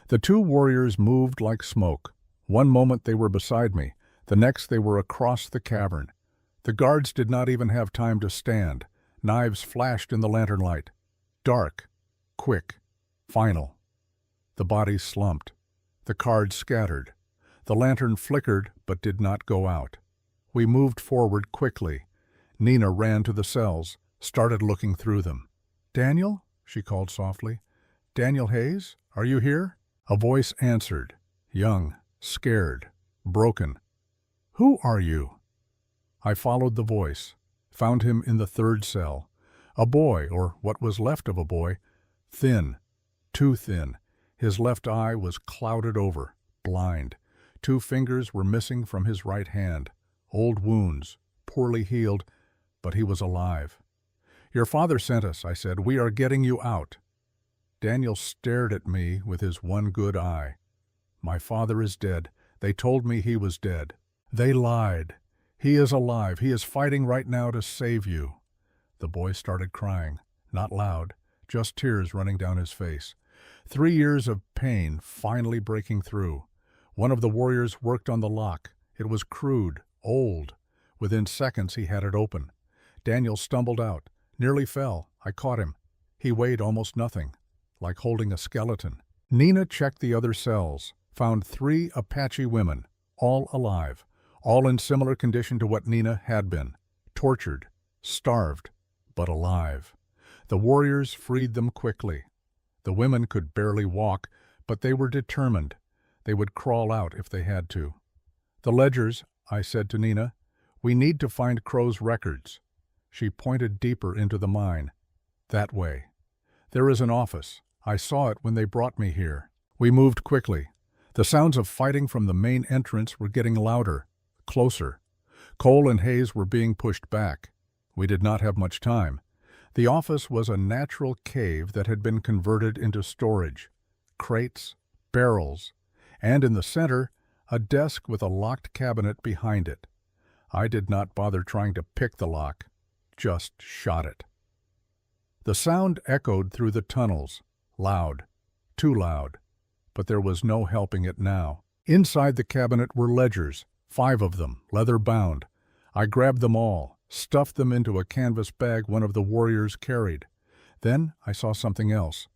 The 2 warriors moved like smoke. One moment they were beside me, The next they were across the cavern. The guards did not even have time to stand. Knives flashed in the lantern light. Dark, quick, final. The bodies slumped. The cards scattered. The lantern flickered but did not go out. We moved forward quickly. Nina ran to the cells, started looking through them. "Daniel?" she called softly. "Daniel Hayes? Are you here?" A voice answered, young, scared, broken. "Who are you?" I followed the voice, found him in the third cell. A boy, or what was left of a boy, thin, too thin. His left eye was clouded over, blind. 2 fingers were missing from his right hand. Old wounds, poorly healed, but he was alive. "Your father sent us," I said. "We are getting you out." Daniel stared at me with his one good eye. "My father is dead. They told me he was dead. They lied. He is alive. He is fighting right now to save you." The boy started crying, not loud, just tears running down his face. 3 years of pain finally breaking through. One of the warriors worked on the lock. It was crude, old. Within seconds he had it open. Daniel stumbled out, nearly fell. I caught him. He weighed almost nothing, like holding a skeleton. Nina checked the other cells, found 3 Apache women, all alive, all in similar condition to what Nina had been, tortured, starved, but alive. The warriors freed them quickly. The women could barely walk, but they were determined. They would crawl out if they had to. "The ledgers," I said to Nina. "We need to find Crow's records." She pointed deeper into the mine. "That way. There is an office. I saw it when they brought me here." We moved quickly. The sounds of fighting from the main entrance were getting louder, closer. Cole and Hayes were being pushed back. We did not have much time. The office was a natural cave that had been converted into storage. Crates, barrels, and in the center, a desk with a locked cabinet behind it. I did not bother trying to pick the lock, just shot it. The sound echoed through the tunnels, loud, too loud, but there was no helping it now. Inside the cabinet were ledgers, 5 of them, leather-bound. I grabbed them all, stuffed them into a canvas bag one of the warriors carried. Then I saw something else,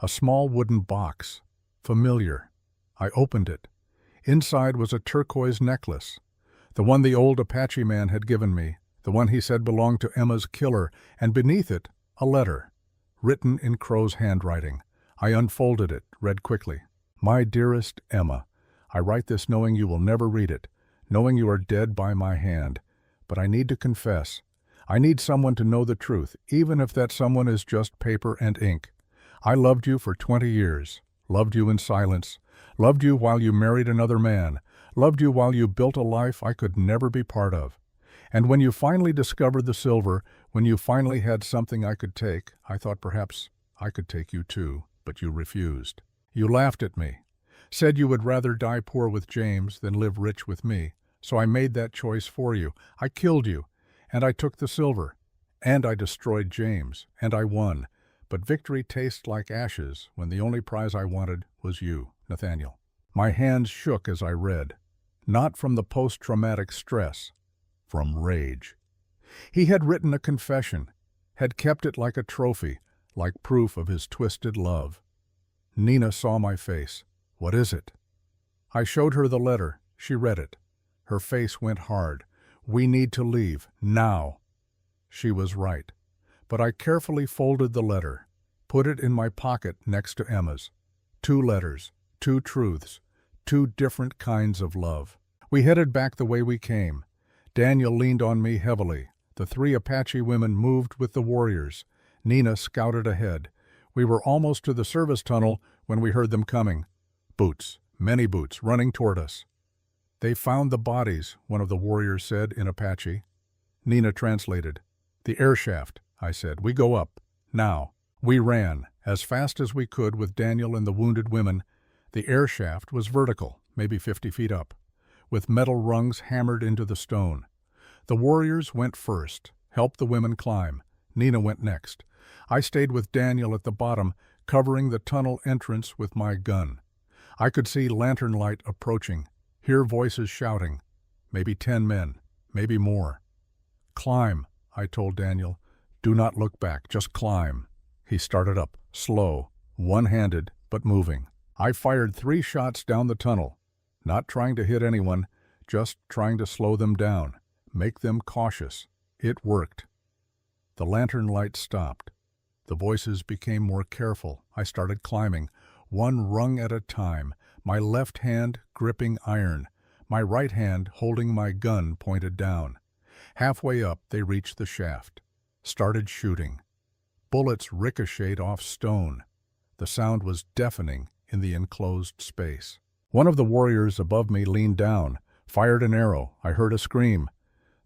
a small wooden box, familiar. I opened it. Inside was a turquoise necklace, the one the old Apache man had given me, the one he said belonged to Emma's killer, and beneath it, a letter, written in Crow's handwriting. I unfolded it, read quickly. "My dearest Emma, I write this knowing you will never read it, knowing you are dead by my hand. But I need to confess. I need someone to know the truth, even if that someone is just paper and ink. I loved you for 20 years, loved you in silence, loved you while you married another man, loved you while you built a life I could never be part of. And when you finally discovered the silver, when you finally had something I could take, I thought perhaps I could take you too, but you refused. You laughed at me, said you would rather die poor with James than live rich with me. So I made that choice for you. I killed you, and I took the silver, and I destroyed James, and I won. But victory tastes like ashes when the only prize I wanted was you, Nathaniel." My hands shook as I read, not from the post-traumatic stress, from rage. He had written a confession, had kept it like a trophy, like proof of his twisted love. Nina saw my face. "What is it?" I showed her the letter. She read it. Her face went hard. "We need to leave, now." She was right. But I carefully folded the letter, put it in my pocket next to Emma's. 2 letters, 2 truths, 2 different kinds of love. We headed back the way we came. Daniel leaned on me heavily. The 3 Apache women moved with the warriors. Nina scouted ahead. We were almost to the service tunnel when we heard them coming. Boots, many boots, running toward us. "They found the bodies," one of the warriors said in Apache. Nina translated. "The air shaft," I said. "We go up. Now." We ran, as fast as we could with Daniel and the wounded women. The air shaft was vertical, maybe 50 feet up, with metal rungs hammered into the stone. The warriors went first, helped the women climb. Nina went next. I stayed with Daniel at the bottom, covering the tunnel entrance with my gun. I could see lantern light approaching, hear voices shouting. maybe 10 men, maybe more. Climb, I told Daniel. Do not look back, just climb. He started up, slow, one-handed, but moving. I fired 3 shots down the tunnel, not trying to hit anyone, just trying to slow them down, make them cautious. It worked. The lantern light stopped. The voices became more careful. I started climbing, one rung at a time, my left hand gripping iron, my right hand holding my gun pointed down. Halfway up, they reached the shaft, started shooting. Bullets ricocheted off stone. The sound was deafening in the enclosed space. One of the warriors above me leaned down, fired an arrow. I heard a scream.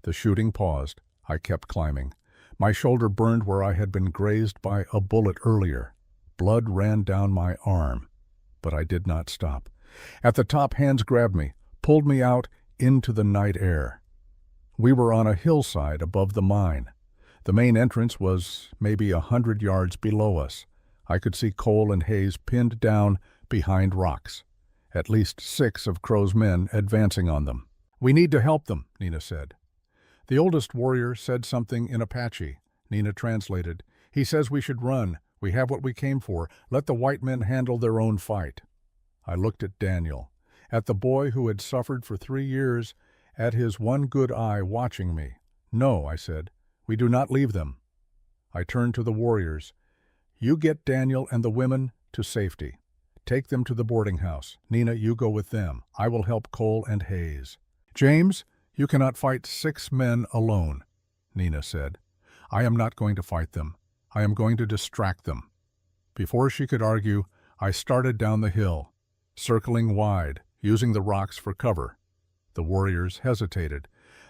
The shooting paused. I kept climbing. My shoulder burned where I had been grazed by a bullet earlier. Blood ran down my arm, but I did not stop. At the top, hands grabbed me, pulled me out into the night air. We were on a hillside above the mine. The main entrance was maybe 100 yards below us. I could see Cole and Hayes pinned down behind rocks. At least 6 of Crow's men advancing on them. "We need to help them," Nina said. The oldest warrior said something in Apache. Nina translated. "He says we should run. We have what we came for. Let the white men handle their own fight." I looked at Daniel, at the boy who had suffered for 3 years, at his one good eye watching me. "No," I said, "we do not leave them." I turned to the warriors. "You get Daniel and the women to safety. Take them to the boarding house. Nina, you go with them. I will help Cole and Hayes. James, you cannot fight 6 men alone," Nina said. "I am not going to fight them. I am going to distract them." Before she could argue, I started down the hill, circling wide, using the rocks for cover. The warriors hesitated.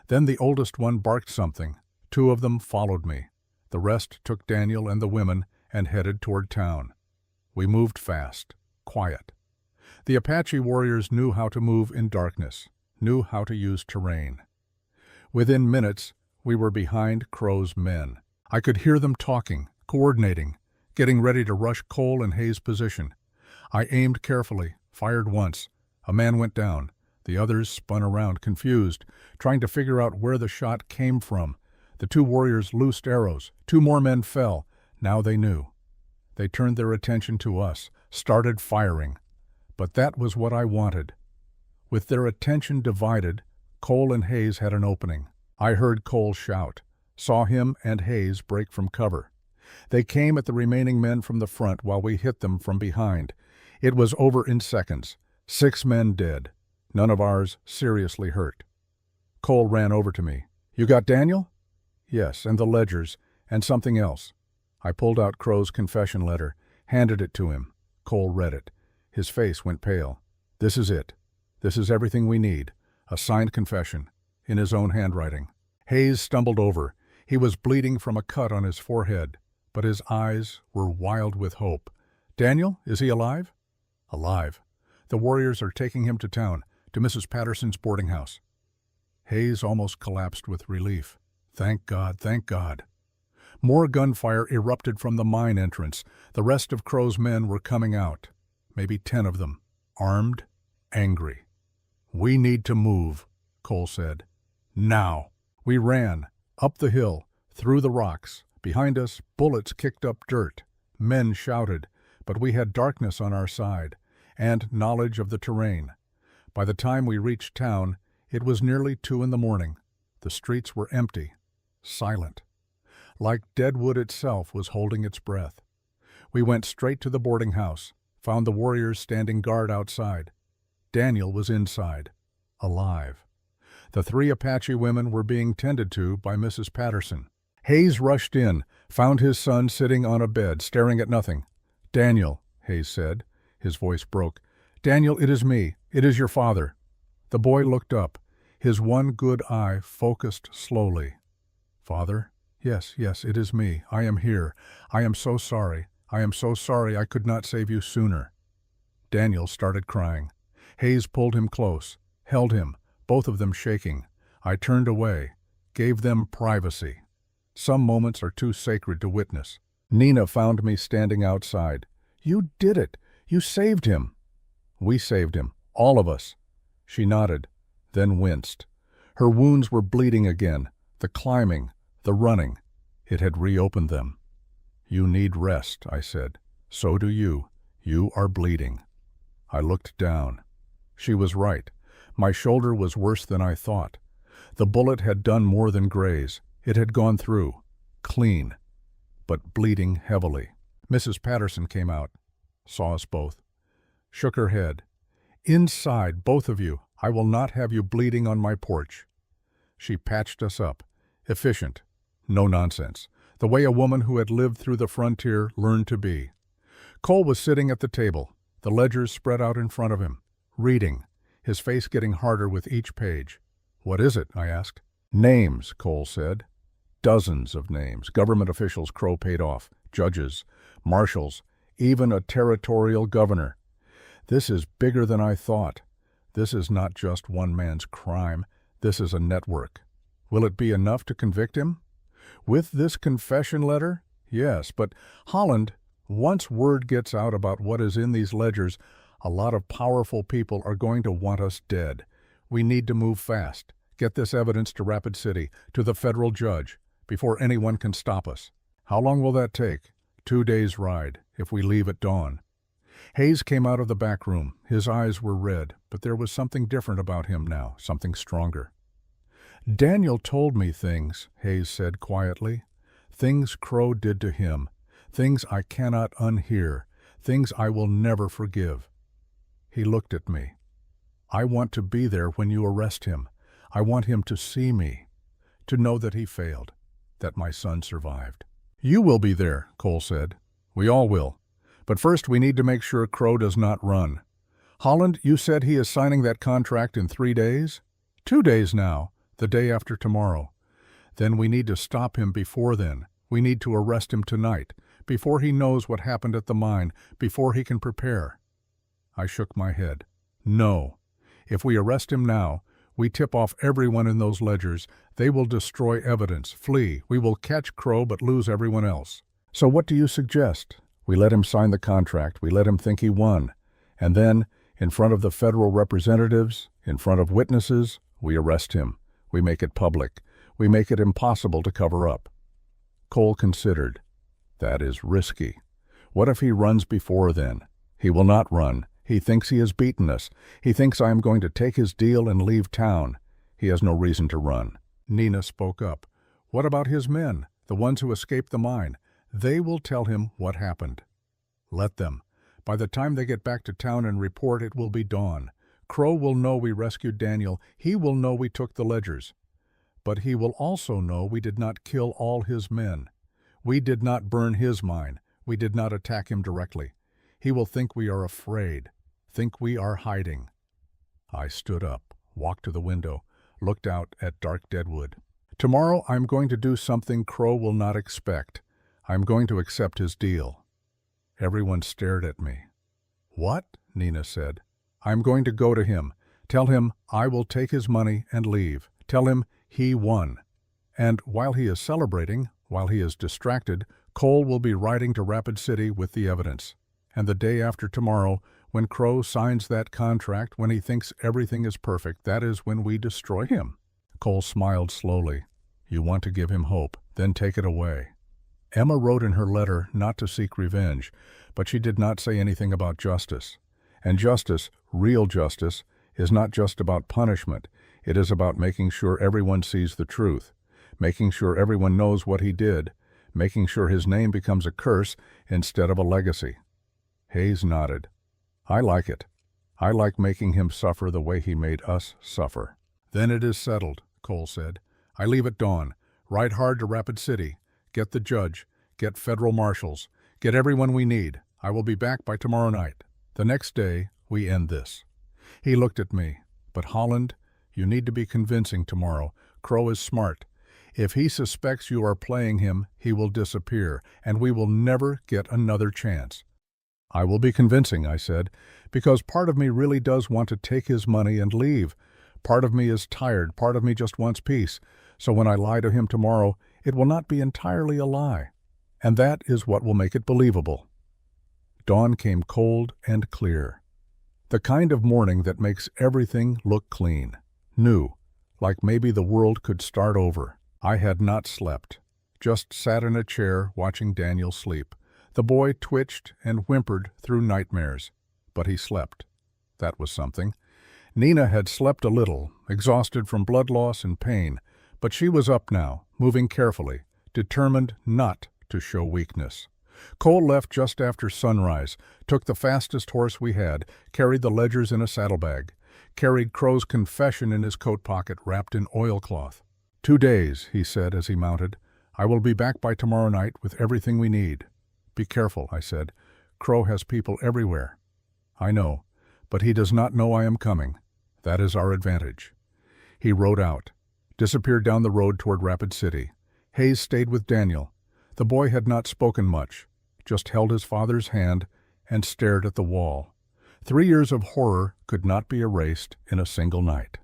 Then the oldest one barked something. 2 of them followed me. The rest took Daniel and the women and headed toward town. We moved fast, quiet. The Apache warriors knew how to move in darkness, knew how to use terrain. Within minutes, we were behind Crow's men. I could hear them talking, coordinating, getting ready to rush Cole and Hayes' position. I aimed carefully, fired once. A man went down. The others spun around, confused, trying to figure out where the shot came from. The 2 warriors loosed arrows. 2 more men fell. Now they knew. They turned their attention to us, started firing. But that was what I wanted. With their attention divided, Cole and Hayes had an opening. I heard Cole shout, saw him and Hayes break from cover. They came at the remaining men from the front while we hit them from behind. It was over in seconds. 6 men dead. None of ours seriously hurt. Cole ran over to me. "You got Daniel?" "Yes, and the ledgers, and something else." I pulled out Crow's confession letter, handed it to him. Cole read it. His face went pale. "This is it. This is everything we need. A signed confession, in his own handwriting." Hayes stumbled over. He was bleeding from a cut on his forehead, but his eyes were wild with hope. "Daniel, is he alive?" "Alive. The warriors are taking him to town, to Mrs. Patterson's boarding house." Hayes almost collapsed with relief. Thank God, thank God. More gunfire erupted from the mine entrance. The rest of Crow's men were coming out. Maybe 10 of them, armed, angry. "We need to move," Cole said. "Now." We ran, up the hill, through the rocks. Behind us, bullets kicked up dirt. Men shouted, but we had darkness on our side, and knowledge of the terrain. By the time we reached town, it was nearly 2 in the morning. The streets were empty, silent. Like Deadwood itself was holding its breath. We went straight to the boarding house, found the warriors standing guard outside. Daniel was inside, alive. The 3 Apache women were being tended to by Mrs. Patterson. Hayes rushed in, found his son sitting on a bed, staring at nothing. "Daniel," Hayes said. His voice broke. "Daniel, it is me. It is your father." The boy looked up, his one good eye focused slowly. "Father? Yes, it is me. I am here. I am so sorry. I am so sorry I could not save you sooner." Daniel started crying. Hayes pulled him close, held him, both of them shaking. I turned away, gave them privacy. Some moments are too sacred to witness. Nina found me standing outside. "You did it. You saved him." "We saved him. All of us." She nodded, then winced. Her wounds were bleeding again. The climbing, the running, it had reopened them. "You need rest," I said. "So do you. You are bleeding." I looked down. She was right. My shoulder was worse than I thought. The bullet had done more than graze. It had gone through, clean, but bleeding heavily. Mrs. Patterson came out, saw us both, shook her head. "Inside, both of you. I will not have you bleeding on my porch." She patched us up. Efficient. No nonsense. The way a woman who had lived through the frontier learned to be. Cole was sitting at the table, the ledgers spread out in front of him, reading, his face getting harder with each page. "What is it?" I asked. "Names," Cole said. "Dozens of names. Government officials Crow paid off. Judges, marshals, even a territorial governor. This is bigger than I thought. This is not just one man's crime. This is a network. Will it be enough to convict him? With this confession letter? Yes, but Holland, once word gets out about what is in these ledgers, a lot of powerful people are going to want us dead. We need to move fast. Get this evidence to Rapid City, to the federal judge, before anyone can stop us." "How long will that take?" 2 days' ride, if we leave at dawn." Hayes came out of the back room. His eyes were red, but there was something different about him now, something stronger. "Daniel told me things," Hayes said quietly. "Things Crow did to him. Things I cannot unhear. Things I will never forgive." He looked at me. "I want to be there when you arrest him. I want him to see me, to know that he failed, that my son survived." "You will be there," Cole said. "We all will. But first we need to make sure Crow does not run. Holland, you said he is signing that contract in 3 days? 2 days now, the day after tomorrow. Then we need to stop him before then. We need to arrest him tonight, before he knows what happened at the mine, before he can prepare." I shook my head. "No. If we arrest him now, we tip off everyone in those ledgers. They will destroy evidence, flee. We will catch Crow but lose everyone else. So what do you suggest? We let him sign the contract. We let him think he won. And then, in front of the federal representatives, in front of witnesses, we arrest him. We make it public. We make it impossible to cover up." Cole considered. "That is risky. What if he runs before then? He will not run. He thinks he has beaten us. He thinks I am going to take his deal and leave town. He has no reason to run." Nina spoke up. "What about his men, the ones who escaped the mine? They will tell him what happened." "Let them. By the time they get back to town and report, it will be dawn. Crow will know we rescued Daniel. He will know we took the ledgers. But he will also know we did not kill all his men. We did not burn his mine. We did not attack him directly. He will think we are afraid, think we are hiding." I stood up, walked to the window, looked out at dark Deadwood. "Tomorrow I'm going to do something Crow will not expect. I'm going to accept his deal." Everyone stared at me. "What?" Nina said. "I'm going to go to him. Tell him I will take his money and leave. Tell him he won. And while he is celebrating, while he is distracted, Cole will be riding to Rapid City with the evidence. And the day after tomorrow, when Crow signs that contract, when he thinks everything is perfect, that is when we destroy him." Cole smiled slowly. "You want to give him hope, then take it away." Emma wrote in her letter not to seek revenge, but she did not say anything about justice. And justice, real justice, is not just about punishment. It is about making sure everyone sees the truth, making sure everyone knows what he did, making sure his name becomes a curse instead of a legacy. Hayes nodded. "I like it. I like making him suffer the way he made us suffer." "Then it is settled," Cole said. "I leave at dawn. Ride hard to Rapid City. Get the judge. Get federal marshals. Get everyone we need. I will be back by tomorrow night. The next day, we end this." He looked at me. "But Holland, you need to be convincing tomorrow. Crow is smart. If he suspects you are playing him, he will disappear, and we will never get another chance." "I will be convincing," I said, "because part of me really does want to take his money and leave. Part of me is tired. Part of me just wants peace. So when I lie to him tomorrow, it will not be entirely a lie. And that is what will make it believable." Dawn came cold and clear. The kind of morning that makes everything look clean, new, like maybe the world could start over. I had not slept, just sat in a chair watching Daniel sleep. The boy twitched and whimpered through nightmares, but he slept. That was something. Nina had slept a little, exhausted from blood loss and pain, but she was up now, moving carefully, determined not to show weakness. Cole left just after sunrise, took the fastest horse we had, carried the ledgers in a saddlebag, carried Crow's confession in his coat pocket wrapped in oilcloth. 2 days, he said as he mounted. I will be back by tomorrow night with everything we need. Be careful, I said. Crow has people everywhere. I know, but he does not know I am coming. That is our advantage. He rode out, disappeared down the road toward Rapid City. Hayes stayed with Daniel. The boy had not spoken much, just held his father's hand and stared at the wall. 3 years of horror could not be erased in a single night.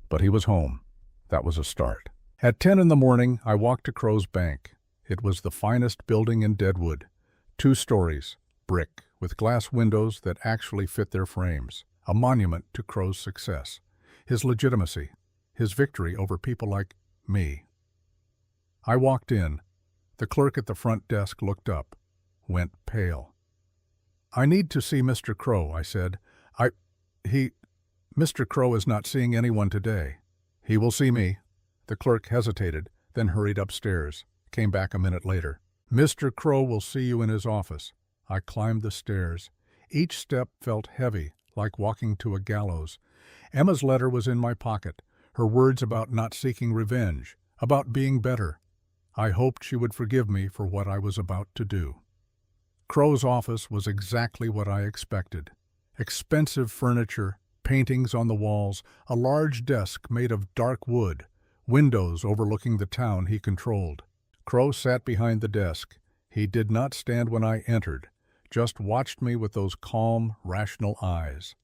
But he was home. That was a start. At 10 in the morning, I walked to Crow's bank. It was the finest building in Deadwood. 2 stories, brick, with glass windows that actually fit their frames. A monument to Crow's success, his legitimacy, his victory over people like me. I walked in. The clerk at the front desk looked up, went pale. I need to see Mr. Crow, I said. Mr. Crow is not seeing anyone today. He will see me. The clerk hesitated, then hurried upstairs, came back a minute later. Mr. Crow will see you in his office. I climbed the stairs. Each step felt heavy, like walking to a gallows. Emma's letter was in my pocket, her words about not seeking revenge, about being better. I hoped she would forgive me for what I was about to do. Crow's office was exactly what I expected. Expensive furniture, paintings on the walls, a large desk made of dark wood, windows overlooking the town he controlled. Crow sat behind the desk. He did not stand when I entered, just watched me with those calm, rational eyes.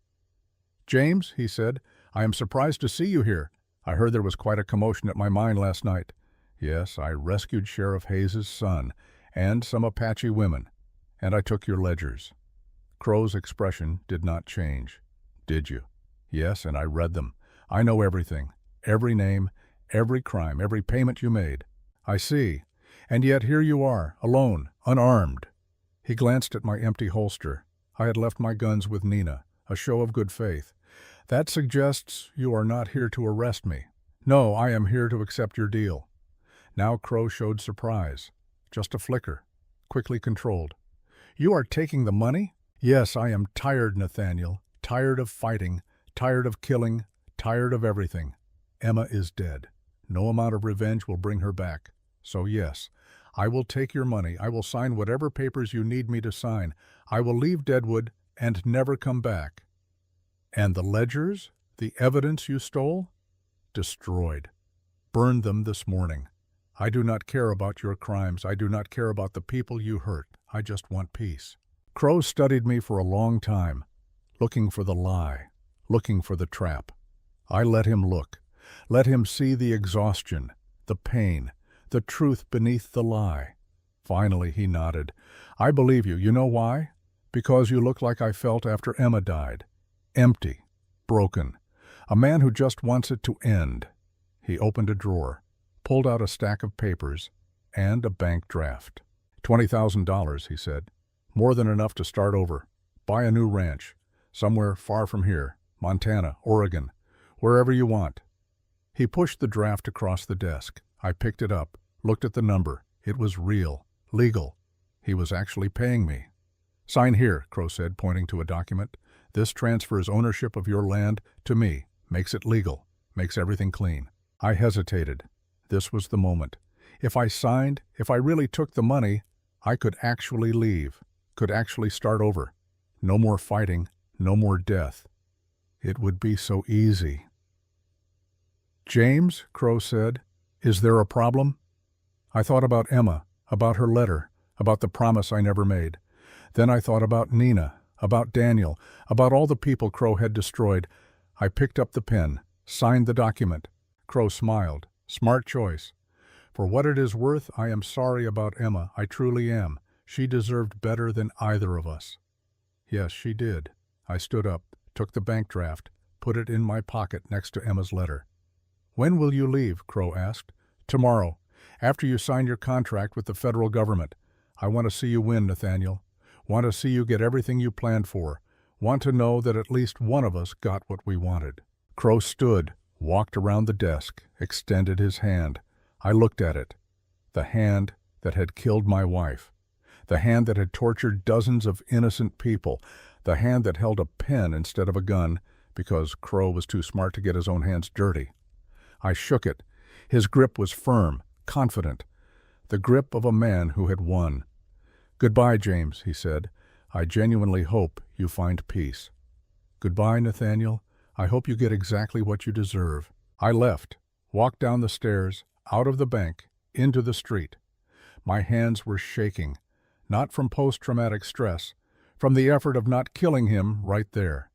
James, he said, I am surprised to see you here. I heard there was quite a commotion at my mine last night. Yes, I rescued Sheriff Hayes's son and some Apache women, and I took your ledgers. Crow's expression did not change. Did you? Yes, and I read them. I know everything, every name, every crime, every payment you made. I see. And yet here you are, alone, unarmed. He glanced at my empty holster. I had left my guns with Nina, a show of good faith. That suggests you are not here to arrest me. No, I am here to accept your deal. Now Crow showed surprise. Just a flicker, quickly controlled. You are taking the money? Yes, I am tired, Nathaniel. Tired of fighting, tired of killing, tired of everything. Emma is dead. No amount of revenge will bring her back. So yes, I will take your money. I will sign whatever papers you need me to sign. I will leave Deadwood and never come back. And the ledgers, the evidence you stole? Destroyed. Burned them this morning. I do not care about your crimes. I do not care about the people you hurt. I just want peace. Crow studied me for a long time, looking for the lie, looking for the trap. I let him look, let him see the exhaustion, the pain, the truth beneath the lie. Finally, he nodded. I believe you. You know why? Because you look like I felt after Emma died. Empty, broken. A man who just wants it to end. He opened a drawer, pulled out a stack of papers, and a bank draft. $20,000, he said. More than enough to start over. Buy a new ranch, somewhere far from here, Montana, Oregon, wherever you want. He pushed the draft across the desk. I picked it up, looked at the number. It was real, legal. He was actually paying me. Sign here, Crow said, pointing to a document. This transfers ownership of your land to me, makes it legal, makes everything clean. I hesitated. This was the moment. If I signed, if I really took the money, I could actually leave, could actually start over. No more fighting, no more death. It would be so easy. James, Crow said, is there a problem? I thought about Emma, about her letter, about the promise I never made. Then I thought about Nina, about Daniel, about all the people Crow had destroyed. I picked up the pen, signed the document. Crow smiled. Smart choice. For what it is worth, I am sorry about Emma. I truly am. She deserved better than either of us. Yes, she did. I stood up, took the bank draft, put it in my pocket next to Emma's letter. "When will you leave?" Crow asked. "Tomorrow, after you sign your contract with the federal government. I want to see you win, Nathaniel. Want to see you get everything you planned for. Want to know that at least one of us got what we wanted." Crow stood, walked around the desk, extended his hand. I looked at it. The hand that had killed my wife. The hand that had tortured dozens of innocent people. The hand that held a pen instead of a gun because Crow was too smart to get his own hands dirty. I shook it. His grip was firm, confident. The grip of a man who had won. "Goodbye, James," he said. "I genuinely hope you find peace." "Goodbye, Nathaniel. I hope you get exactly what you deserve." I left, walked down the stairs, out of the bank, into the street. My hands were shaking, not from post-traumatic stress, from the effort of not killing him right there.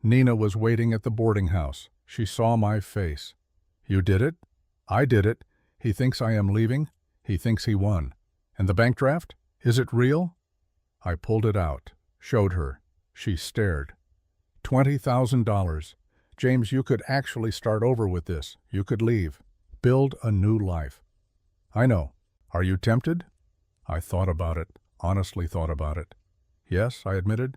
Nina was waiting at the boarding house. She saw my face. "You did it?" "I did it. He thinks I am leaving. He thinks he won." "And the bank draft? Is it real?" I pulled it out, showed her. She stared. $20,000. "James, you could actually start over with this. You could leave. Build a new life." "I know. Are you tempted?" I thought about it, honestly thought about it. "Yes," I admitted.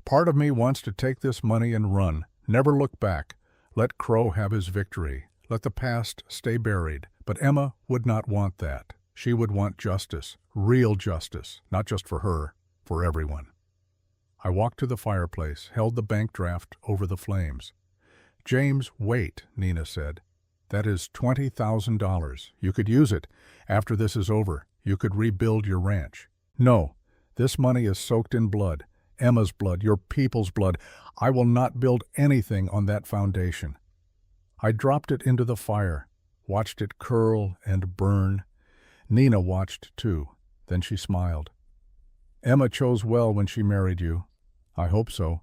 "Part of me wants to take this money and run, never look back. Let Crow have his victory. Let the past stay buried." But Emma would not want that. She would want justice, real justice, not just for her, for everyone. I walked to the fireplace, held the bank draft over the flames. "James, wait," Nina said. "That is $20,000. You could use it. After this is over, you could rebuild your ranch." "No, this money is soaked in blood. Emma's blood, your people's blood. I will not build anything on that foundation." I dropped it into the fire, watched it curl and burn. Nina watched too. Then she smiled. "Emma chose well when she married you." "I hope so.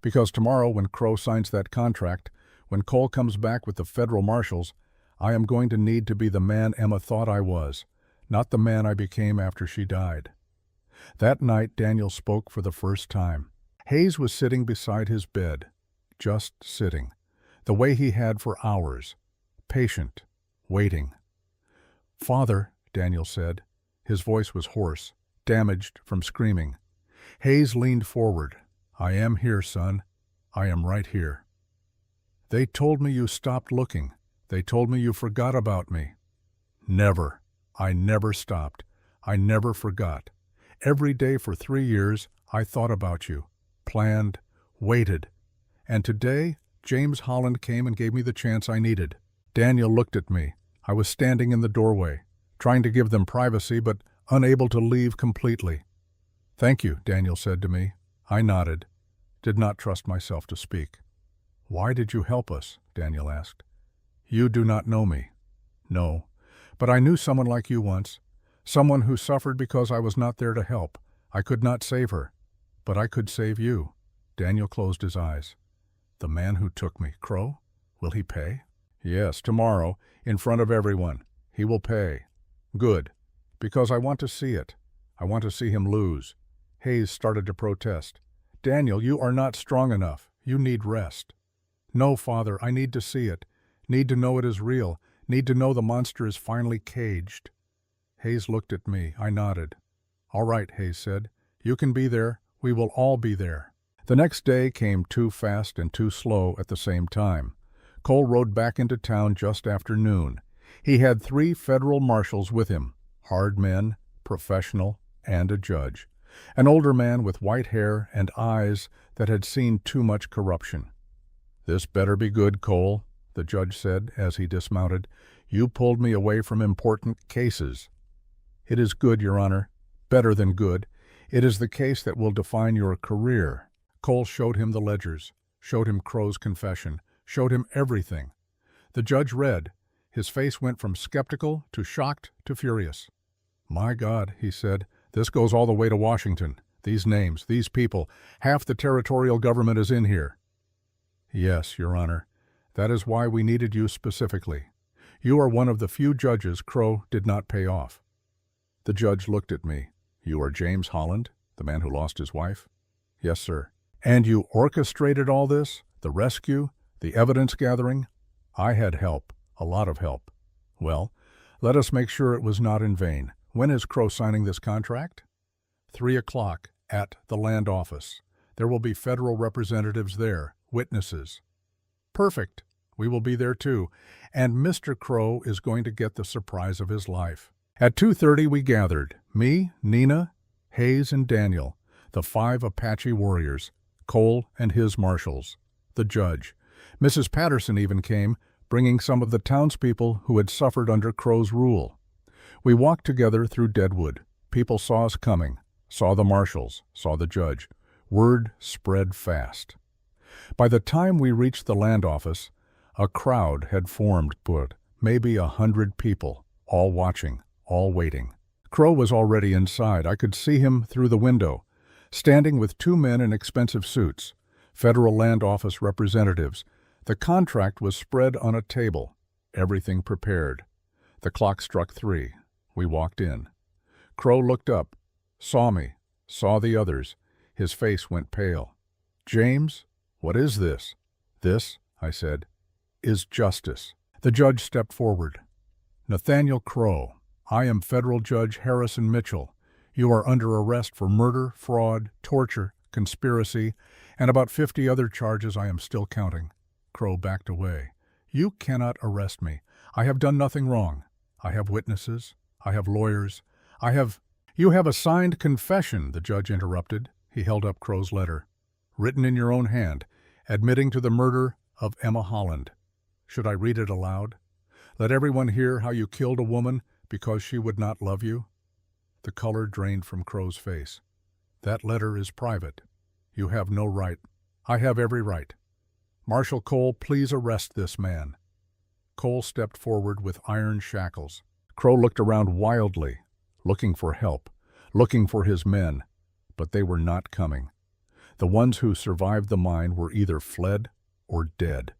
Because tomorrow when Crow signs that contract, when Cole comes back with the federal marshals, I am going to need to be the man Emma thought I was, not the man I became after she died." That night Daniel spoke for the first time. Hayes was sitting beside his bed, just sitting, the way he had for hours, patient, waiting. "Father," Daniel said. His voice was hoarse, damaged from screaming. Hayes leaned forward. "I am here, son. I am right here." "They told me you stopped looking. They told me you forgot about me." "Never. I never stopped. I never forgot. Every day for 3 years, I thought about you, planned, waited. And today, James Holland came and gave me the chance I needed." Daniel looked at me. I was standing in the doorway, trying to give them privacy, but unable to leave completely. "Thank you," Daniel said to me. I nodded, did not trust myself to speak. "Why did you help us?" Daniel asked. "You do not know me." "No, but I knew someone like you once. Someone who suffered because I was not there to help. I could not save her, but I could save you." Daniel closed his eyes. "The man who took me, Crow? Will he pay?" "Yes, tomorrow, in front of everyone. He will pay." "Good, because I want to see it. I want to see him lose." Hayes started to protest. "Daniel, you are not strong enough. You need rest." "No, Father, I need to see it. Need to know it is real. Need to know the monster is finally caged." Hayes looked at me. I nodded. "All right," Hayes said. "You can be there. We will all be there." The next day came too fast and too slow at the same time. Cole rode back into town just after noon. He had 3 federal marshals with him, hard men, professional, and a judge. An older man with white hair and eyes that had seen too much corruption. "This better be good, Cole," the judge said as he dismounted. "You pulled me away from important cases." "It is good, Your Honor. Better than good. It is the case that will define your career." Cole showed him the ledgers, showed him Crow's confession, showed him everything. The judge read. His face went from skeptical to shocked to furious. "My God," he said, "this goes all the way to Washington. These names, these people, half the territorial government is in here." "Yes, Your Honor. That is why we needed you specifically. You are one of the few judges Crow did not pay off." The judge looked at me. "You are James Holland, the man who lost his wife?" "Yes, sir." "And you orchestrated all this? The rescue? The evidence gathering?" "I had help. A lot of help. Well, let us make sure it was not in vain. When is Crow signing this contract? 3 o'clock at the land office. There will be federal representatives there, witnesses. Perfect. We will be there too. And Mr. Crow is going to get the surprise of his life. At 2:30 we gathered. Me, Nina, Hayes, and Daniel, the 5 Apache warriors, Cole and his marshals, the judge. Mrs. Patterson even came, bringing some of the townspeople who had suffered under Crow's rule. We walked together through Deadwood. People saw us coming, saw the marshals, saw the judge. Word spread fast. By the time we reached the land office, a crowd had formed, maybe 100 people, all watching, all waiting. Crow was already inside. I could see him through the window, standing with 2 men in expensive suits, federal land office representatives. The contract was spread on a table, everything prepared. The clock struck 3. We walked in. Crow looked up, saw me, saw the others. His face went pale. "James, what is this?" "This," I said, "is justice." The judge stepped forward. "Nathaniel Crow, I am Federal Judge Harrison Mitchell. You are under arrest for murder, fraud, torture, conspiracy, and about 50 other charges I am still counting." Crow backed away. "You cannot arrest me. I have done nothing wrong. I have witnesses. I have lawyers. I have—" "You have a signed confession," the judge interrupted. He held up Crow's letter. "Written in your own hand, admitting to the murder of Emma Holland. Should I read it aloud? Let everyone hear how you killed a woman because she would not love you?" The color drained from Crow's face. "That letter is private. You have no right." "I have every right. Marshal Cole, please arrest this man." Cole stepped forward with iron shackles. Crow looked around wildly, looking for help, looking for his men, but they were not coming. The ones who survived the mine were either fled or dead.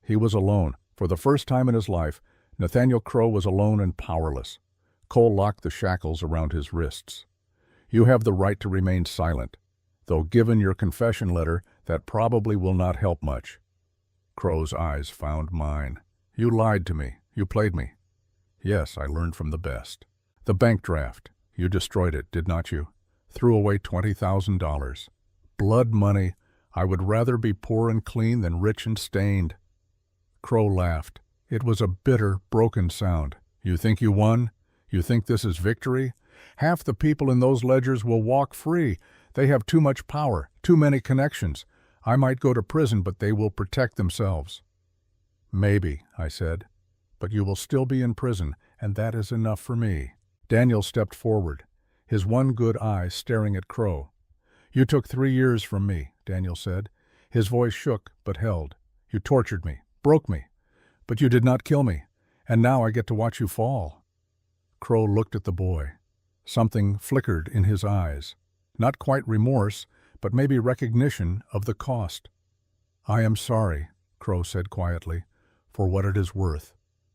He was alone. For the first time in his life, Nathaniel Crow was alone and powerless. Cole locked the shackles around his wrists. "You have the right to remain silent, though given your confession letter, that probably will not help much." Crow's eyes found mine. "You lied to me. You played me." "Yes, I learned from the best." "The bank draft. You destroyed it, did not you? Threw away $20,000. Blood money. I would rather be poor and clean than rich and stained." Crow laughed. It was a bitter, broken sound. "You think you won? You think this is victory? Half the people in those ledgers will walk free. They have too much power, too many connections. I might go to prison, but they will protect themselves." "Maybe," I said, "but you will still be in prison, and that is enough for me." Daniel stepped forward, his one good eye staring at Crow. "You took 3 years from me," Daniel said. His voice shook but held. "You tortured me, broke me, but you did not kill me, and now I get to watch you fall." Crow looked at the boy. Something flickered in his eyes. Not quite remorse, but maybe recognition of the cost. "I am sorry," Crow said quietly, "for what it is worth.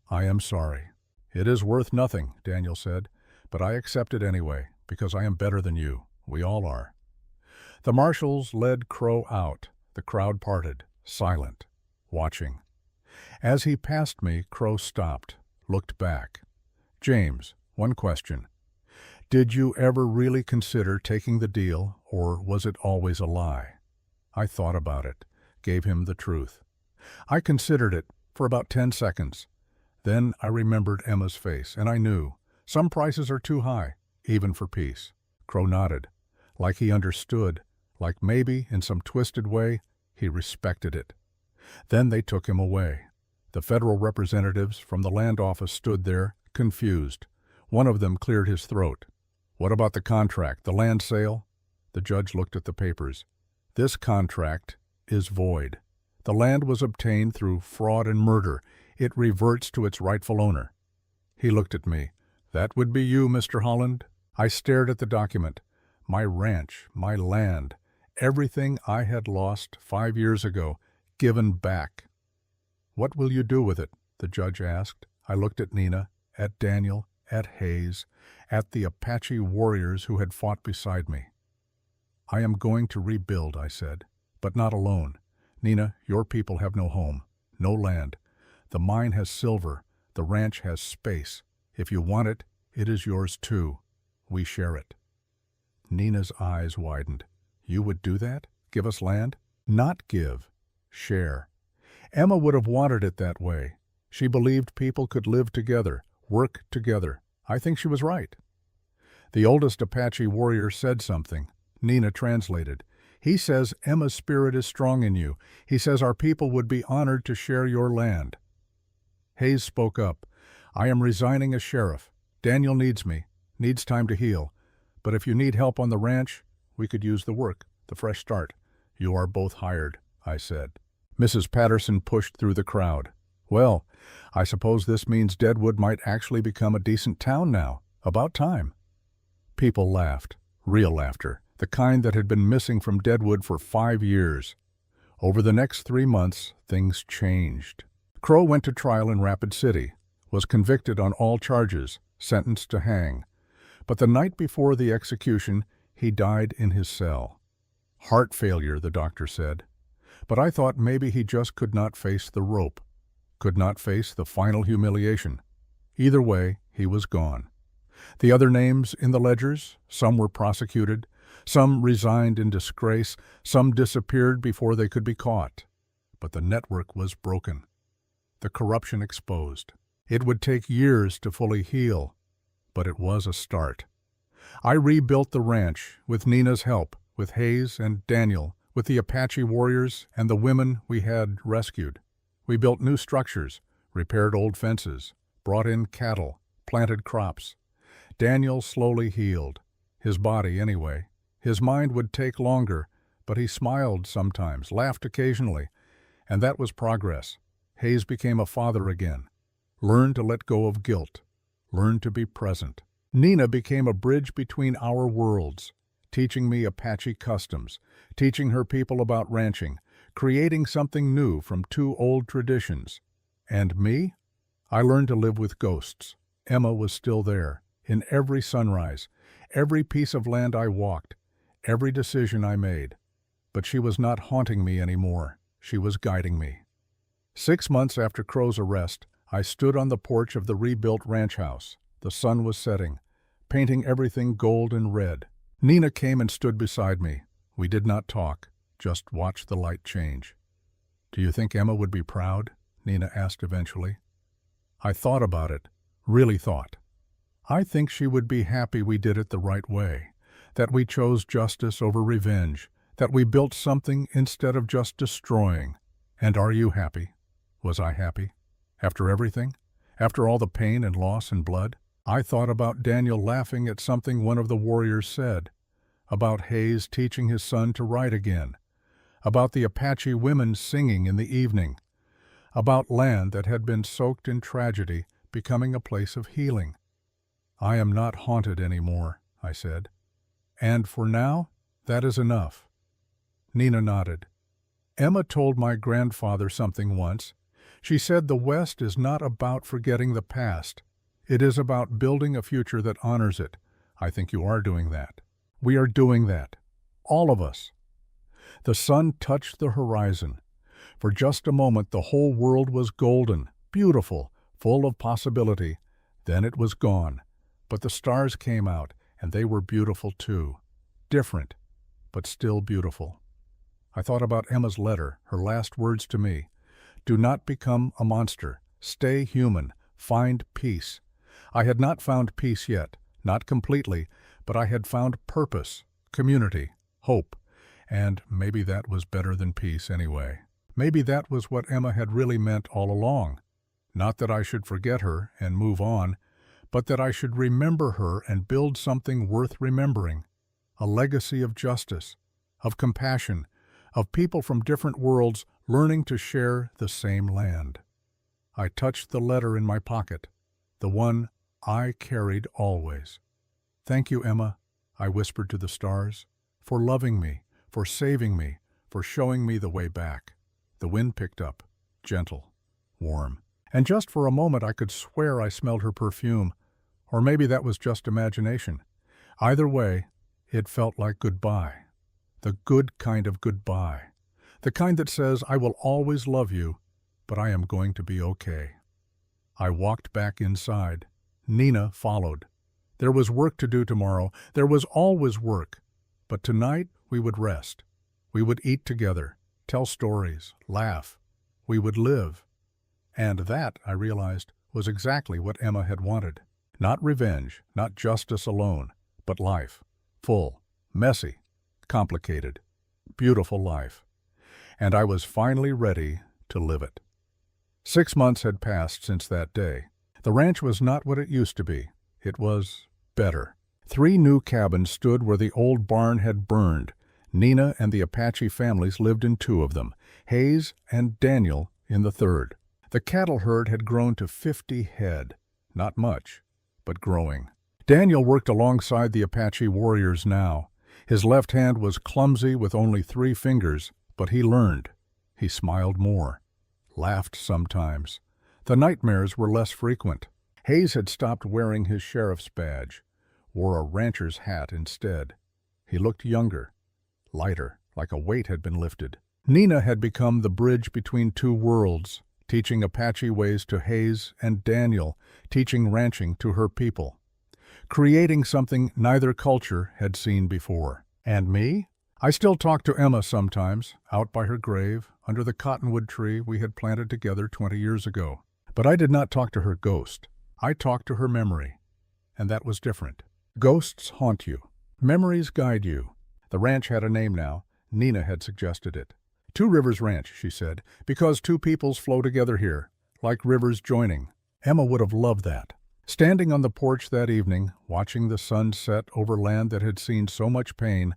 I am sorry." "It is worth nothing," Daniel said, "but I accept it anyway, because I am better than you. We all are." The marshals led Crow out. The crowd parted, silent, watching. As he passed me, Crow stopped, looked back. "James, one question. Did you ever really consider taking the deal, or was it always a lie?" I thought about it, gave him the truth. I considered it for about 10 seconds. Then I remembered Emma's face, and I knew some prices are too high, even for peace. Crow nodded, like he understood, like maybe, in some twisted way, he respected it. Then they took him away. The federal representatives from the land office stood there, confused. One of them cleared his throat. "What about the contract, the land sale?" The judge looked at the papers. "This contract is void. The land was obtained through fraud and murder. It reverts to its rightful owner." He looked at me. "That would be you, Mr. Holland?" I stared at the document. My ranch, my land, everything I had lost 5 years ago, given back. "What will you do with it?" the judge asked. I looked at Nina, at Daniel, at Hayes, at the Apache warriors who had fought beside me. "I am going to rebuild," I said, "but not alone. Nina, your people have no home, no land. The mine has silver. The ranch has space. If you want it, it is yours too. We share it." Nina's eyes widened. "You would do that? Give us land?" "Not give. Share." Emma would have wanted it that way. She believed people could live together, work together. I think she was right. The oldest Apache warrior said something. Nina translated. "He says Emma's spirit is strong in you. He says our people would be honored to share your land." Hayes spoke up. "I am resigning as sheriff. Daniel needs me, needs time to heal. But if you need help on the ranch, we could use the work, the fresh start. You are both hired," I said. Mrs. Patterson pushed through the crowd. "Well, I suppose this means Deadwood might actually become a decent town now. About time." People laughed. Real laughter. The kind that had been missing from Deadwood for 5 years. Over the next 3 months, things changed. Crow went to trial in Rapid City, was convicted on all charges, sentenced to hang. But the night before the execution, he died in his cell. Heart failure, the doctor said. But I thought maybe he just could not face the rope, could not face the final humiliation. Either way, he was gone. The other names in the ledgers, some were prosecuted, some resigned in disgrace, some disappeared before they could be caught. But the network was broken. The corruption exposed. It would take years to fully heal, but it was a start. I rebuilt the ranch with Nina's help, with Hayes and Daniel, with the Apache warriors and the women we had rescued. We built new structures, repaired old fences, brought in cattle, planted crops. Daniel slowly healed. His body, anyway. His mind would take longer, but he smiled sometimes, laughed occasionally, and that was progress. Hayes became a father again. Learned to let go of guilt. Learned to be present. Nina became a bridge between our worlds, teaching me Apache customs, teaching her people about ranching, creating something new from 2 old traditions. And me? I learned to live with ghosts. Emma was still there, in every sunrise, every piece of land I walked, every decision I made. But she was not haunting me anymore. She was guiding me. 6 months after Crow's arrest, I stood on the porch of the rebuilt ranch house. The sun was setting, painting everything gold and red. Nina came and stood beside me. We did not talk, just watched the light change. "Do you think Emma would be proud?" Nina asked eventually. I thought about it, really thought. I think she would be happy we did it the right way, that we chose justice over revenge, that we built something instead of just destroying. And are you happy? Was I happy? After everything? After all the pain and loss and blood? I thought about Daniel laughing at something one of the warriors said, about Hayes teaching his son to write again, about the Apache women singing in the evening, about land that had been soaked in tragedy becoming a place of healing. "I am not haunted anymore," I said. "And for now, that is enough." Nina nodded. "Emma told my grandfather something once. She said the West is not about forgetting the past. It is about building a future that honors it. I think you are doing that. We are doing that. All of us." The sun touched the horizon. For just a moment the whole world was golden, beautiful, full of possibility. Then it was gone. But the stars came out, and they were beautiful too. Different, but still beautiful. I thought about Emma's letter, her last words to me. "Do not become a monster. Stay human. Find peace." I had not found peace yet, not completely, but I had found purpose, community, hope, and maybe that was better than peace anyway. Maybe that was what Emma had really meant all along. Not that I should forget her and move on, but that I should remember her and build something worth remembering. A legacy of justice, of compassion, of people from different worlds learning to share the same land. I touched the letter in my pocket, the one I carried always. "Thank you, Emma," I whispered to the stars, "for loving me, for saving me, for showing me the way back." The wind picked up, gentle, warm. And just for a moment I could swear I smelled her perfume, or maybe that was just imagination. Either way, it felt like goodbye. The good kind of goodbye. The kind that says, "I will always love you, but I am going to be okay." I walked back inside. Nina followed. There was work to do tomorrow. There was always work. But tonight we would rest. We would eat together, tell stories, laugh. We would live. And that, I realized, was exactly what Emma had wanted. Not revenge, not justice alone, but life. Full, messy, complicated, beautiful life. And I was finally ready to live it. 6 months had passed since that day. The ranch was not what it used to be. It was better. 3 new cabins stood where the old barn had burned. Nina and the Apache families lived in 2 of them, Hayes and Daniel in the 3rd. The cattle herd had grown to 50 head. Not much, but growing. Daniel worked alongside the Apache warriors now. His left hand was clumsy with only 3 fingers, but he learned. He smiled more, laughed sometimes. The nightmares were less frequent. Hayes had stopped wearing his sheriff's badge, wore a rancher's hat instead. He looked younger, lighter, like a weight had been lifted. Nina had become the bridge between 2 worlds, teaching Apache ways to Hayes, and Daniel, teaching ranching to her people, creating something neither culture had seen before. And me? I still talked to Emma sometimes, out by her grave, under the cottonwood tree we had planted together 20 years ago. But I did not talk to her ghost. I talked to her memory, and that was different. Ghosts haunt you. Memories guide you. The ranch had a name now. Nina had suggested it. 2 Rivers Ranch, she said, because 2 peoples flow together here, like rivers joining. Emma would have loved that. Standing on the porch that evening, watching the sun set over land that had seen so much pain,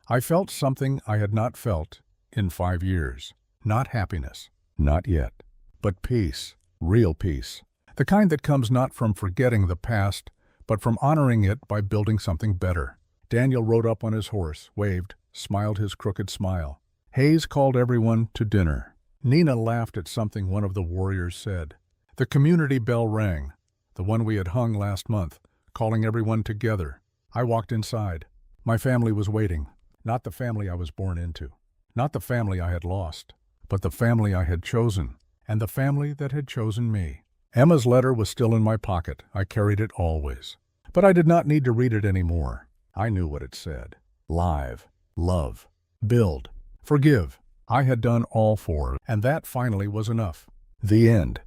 I felt something I had not felt in 5 years. Not happiness, not yet, but peace, real peace. The kind that comes not from forgetting the past, but from honoring it by building something better. Daniel rode up on his horse, waved, smiled his crooked smile. Hayes called everyone to dinner. Nina laughed at something one of the warriors said. The community bell rang, the one we had hung last month, calling everyone together. I walked inside. My family was waiting. Not the family I was born into. Not the family I had lost, but the family I had chosen, and the family that had chosen me. Emma's letter was still in my pocket. I carried it always. But I did not need to read it anymore. I knew what it said. Live, love, build, forgive. I had done all 4, and that finally was enough. The end.